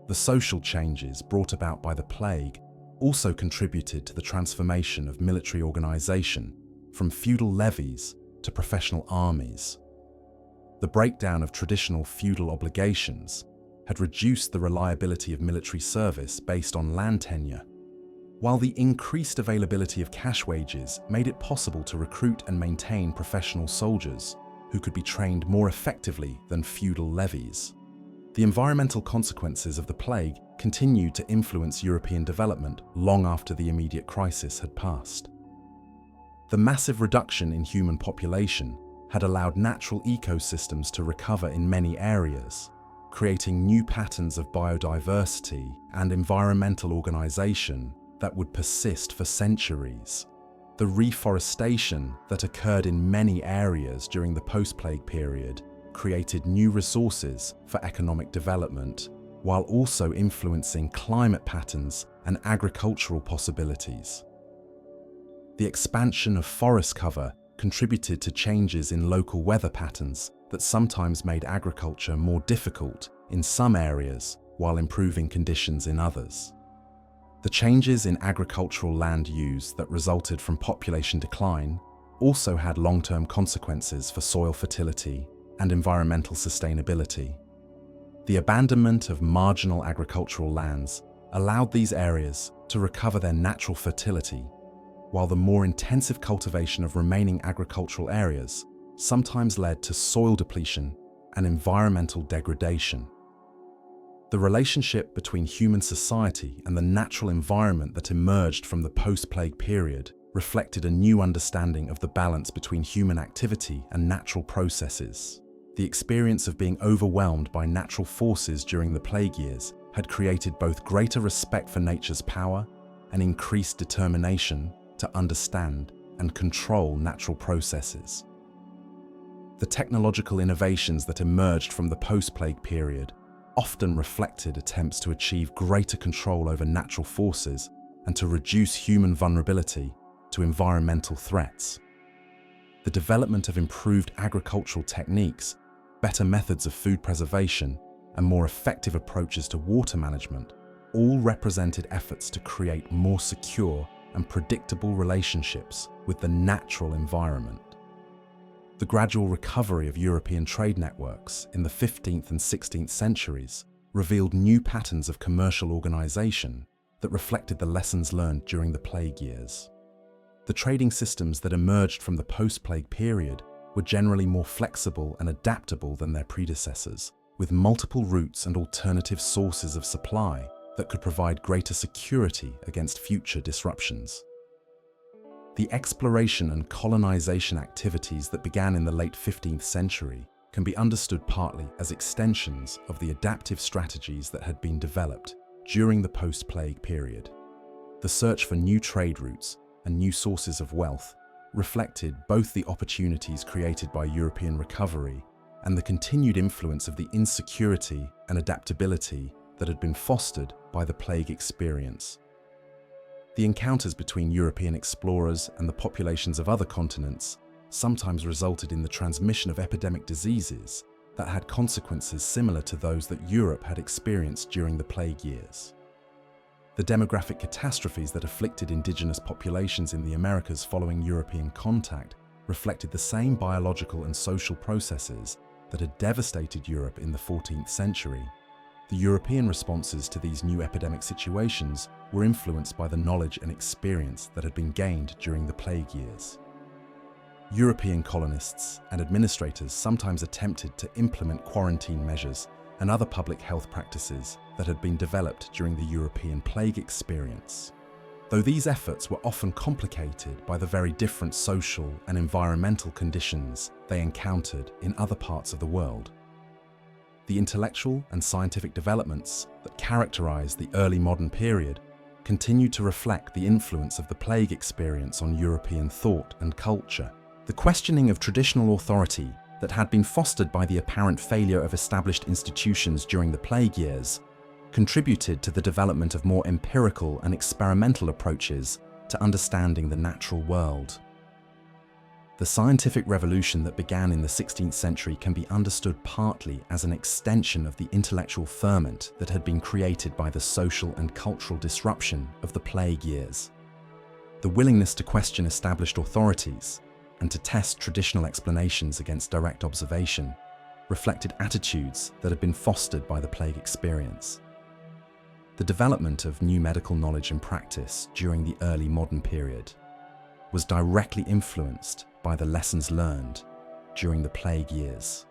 The social changes brought about by the plague also contributed to the transformation of military organization from feudal levies to professional armies. The breakdown of traditional feudal obligations had reduced the reliability of military service based on land tenure, while the increased availability of cash wages made it possible to recruit and maintain professional soldiers who could be trained more effectively than feudal levies. The environmental consequences of the plague continued to influence European development long after the immediate crisis had passed. The massive reduction in human population had allowed natural ecosystems to recover in many areas, creating new patterns of biodiversity and environmental organization that would persist for centuries. The reforestation that occurred in many areas during the post-plague period created new resources for economic development, while also influencing climate patterns and agricultural possibilities. The expansion of forest cover contributed to changes in local weather patterns that sometimes made agriculture more difficult in some areas while improving conditions in others. The changes in agricultural land use that resulted from population decline also had long-term consequences for soil fertility and environmental sustainability. The abandonment of marginal agricultural lands allowed these areas to recover their natural fertility, while the more intensive cultivation of remaining agricultural areas sometimes led to soil depletion and environmental degradation. The relationship between human society and the natural environment that emerged from the post-plague period reflected a new understanding of the balance between human activity and natural processes. The experience of being overwhelmed by natural forces during the plague years had created both greater respect for nature's power and increased determination to understand and control natural processes. The technological innovations that emerged from the post-plague period often reflected attempts to achieve greater control over natural forces and to reduce human vulnerability to environmental threats. The development of improved agricultural techniques, better methods of food preservation, and more effective approaches to water management all represented efforts to create more secure and predictable relationships with the natural environment. The gradual recovery of European trade networks in the 15th and 16th centuries revealed new patterns of commercial organization that reflected the lessons learned during the plague years. The trading systems that emerged from the post-plague period were generally more flexible and adaptable than their predecessors, with multiple routes and alternative sources of supply that could provide greater security against future disruptions. The exploration and colonization activities that began in the late 15th century can be understood partly as extensions of the adaptive strategies that had been developed during the post-plague period. The search for new trade routes and new sources of wealth reflected both the opportunities created by European recovery and the continued influence of the insecurity and adaptability that had been fostered by the plague experience. The encounters between European explorers and the populations of other continents sometimes resulted in the transmission of epidemic diseases that had consequences similar to those that Europe had experienced during the plague years. The demographic catastrophes that afflicted indigenous populations in the Americas following European contact reflected the same biological and social processes that had devastated Europe in the 14th century. The European responses to these new epidemic situations were influenced by the knowledge and experience that had been gained during the plague years. European colonists and administrators sometimes attempted to implement quarantine measures and other public health practices that had been developed during the European plague experience, though these efforts were often complicated by the very different social and environmental conditions they encountered in other parts of the world. The intellectual and scientific developments that characterize the early modern period continue to reflect the influence of the plague experience on European thought and culture. The questioning of traditional authority that had been fostered by the apparent failure of established institutions during the plague years contributed to the development of more empirical and experimental approaches to understanding the natural world. The scientific revolution that began in the 16th century can be understood partly as an extension of the intellectual ferment that had been created by the social and cultural disruption of the plague years. The willingness to question established authorities and to test traditional explanations against direct observation reflected attitudes that had been fostered by the plague experience. The development of new medical knowledge and practice during the early modern period was directly influenced by the lessons learned during the plague years.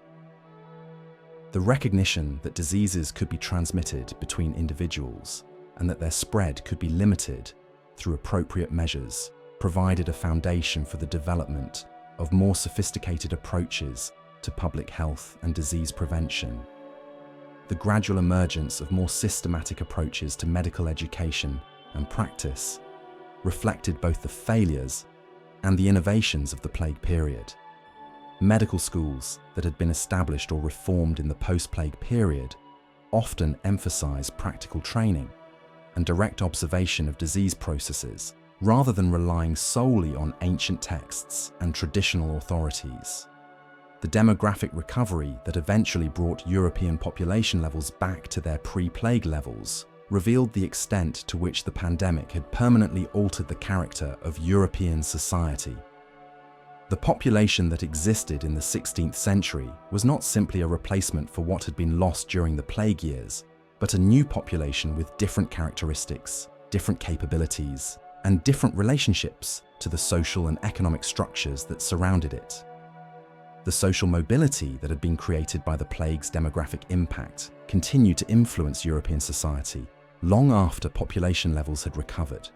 The recognition that diseases could be transmitted between individuals and that their spread could be limited through appropriate measures provided a foundation for the development of more sophisticated approaches to public health and disease prevention. The gradual emergence of more systematic approaches to medical education and practice reflected both the failures and the innovations of the plague period. Medical schools that had been established or reformed in the post-plague period often emphasized practical training and direct observation of disease processes, rather than relying solely on ancient texts and traditional authorities. The demographic recovery that eventually brought European population levels back to their pre-plague levels revealed the extent to which the pandemic had permanently altered the character of European society. The population that existed in the 16th century was not simply a replacement for what had been lost during the plague years, but a new population with different characteristics, different capabilities, and different relationships to the social and economic structures that surrounded it. The social mobility that had been created by the plague's demographic impact continued to influence European society long after population levels had recovered.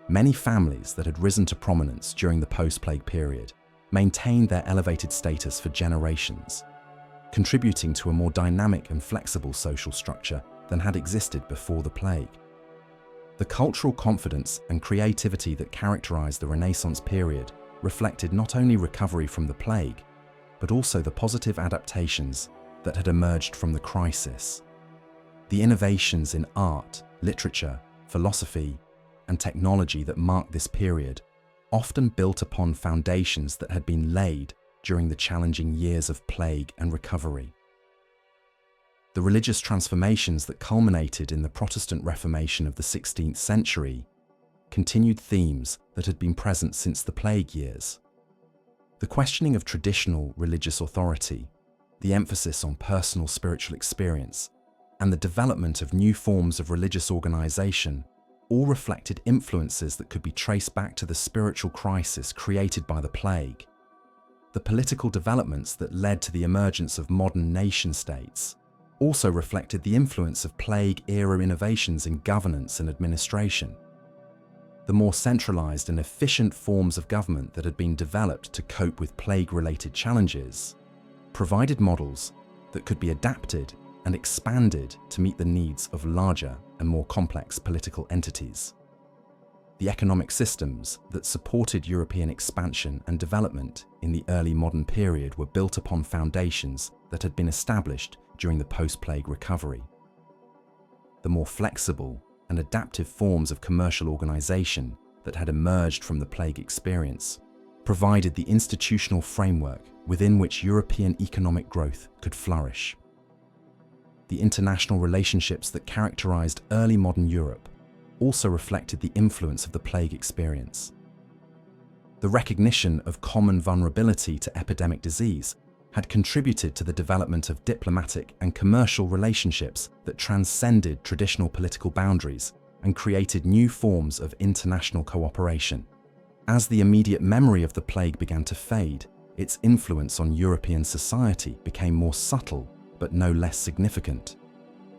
Many families that had risen to prominence during the post-plague period maintained their elevated status for generations, contributing to a more dynamic and flexible social structure than had existed before the plague. The cultural confidence and creativity that characterized the Renaissance period reflected not only recovery from the plague, but also the positive adaptations that had emerged from the crisis. The innovations in art, literature, philosophy, and technology that marked this period often built upon foundations that had been laid during the challenging years of plague and recovery. The religious transformations that culminated in the Protestant Reformation of the 16th century continued themes that had been present since the plague years. The questioning of traditional religious authority, the emphasis on personal spiritual experience, and the development of new forms of religious organization all reflected influences that could be traced back to the spiritual crisis created by the plague. The political developments that led to the emergence of modern nation-states also reflected the influence of plague-era innovations in governance and administration. The more centralized and efficient forms of government that had been developed to cope with plague-related challenges provided models that could be adapted and expanded to meet the needs of larger and more complex political entities. The economic systems that supported European expansion and development in the early modern period were built upon foundations that had been established during the post-plague recovery. The more flexible and adaptive forms of commercial organization that had emerged from the plague experience provided the institutional framework within which European economic growth could flourish. The international relationships that characterized early modern Europe also reflected the influence of the plague experience. The recognition of common vulnerability to epidemic disease had contributed to the development of diplomatic and commercial relationships that transcended traditional political boundaries and created new forms of international cooperation. As the immediate memory of the plague began to fade, its influence on European society became more subtle but no less significant.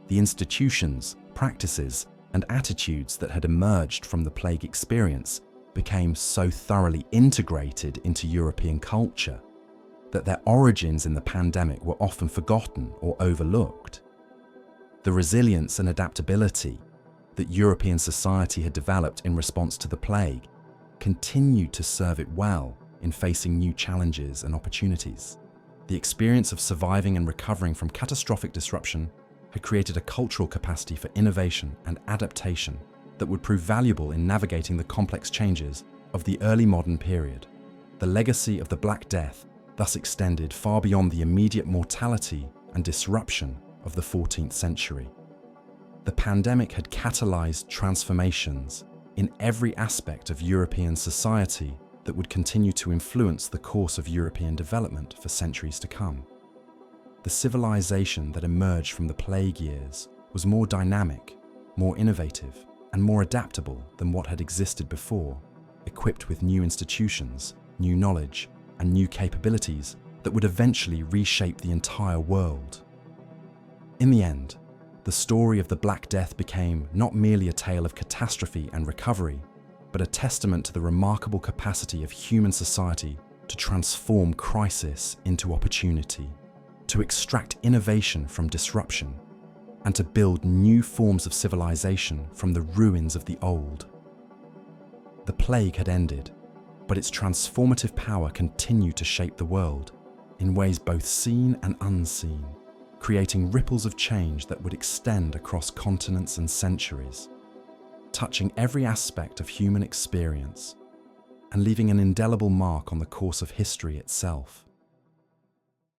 The institutions, practices, and attitudes that had emerged from the plague experience became so thoroughly integrated into European culture that their origins in the pandemic were often forgotten or overlooked. The resilience and adaptability that European society had developed in response to the plague continued to serve it well in facing new challenges and opportunities. The experience of surviving and recovering from catastrophic disruption had created a cultural capacity for innovation and adaptation that would prove valuable in navigating the complex changes of the early modern period. The legacy of the Black Death thus extended far beyond the immediate mortality and disruption of the 14th century. The pandemic had catalyzed transformations in every aspect of European society that would continue to influence the course of European development for centuries to come. The civilization that emerged from the plague years was more dynamic, more innovative, and more adaptable than what had existed before, equipped with new institutions, new knowledge, and new capabilities that would eventually reshape the entire world. In the end, the story of the Black Death became not merely a tale of catastrophe and recovery, but a testament to the remarkable capacity of human society to transform crisis into opportunity, to extract innovation from disruption, and to build new forms of civilization from the ruins of the old. The plague had ended, but its transformative power continued to shape the world in ways both seen and unseen, creating ripples of change that would extend across continents and centuries, touching every aspect of human experience and leaving an indelible mark on the course of history itself.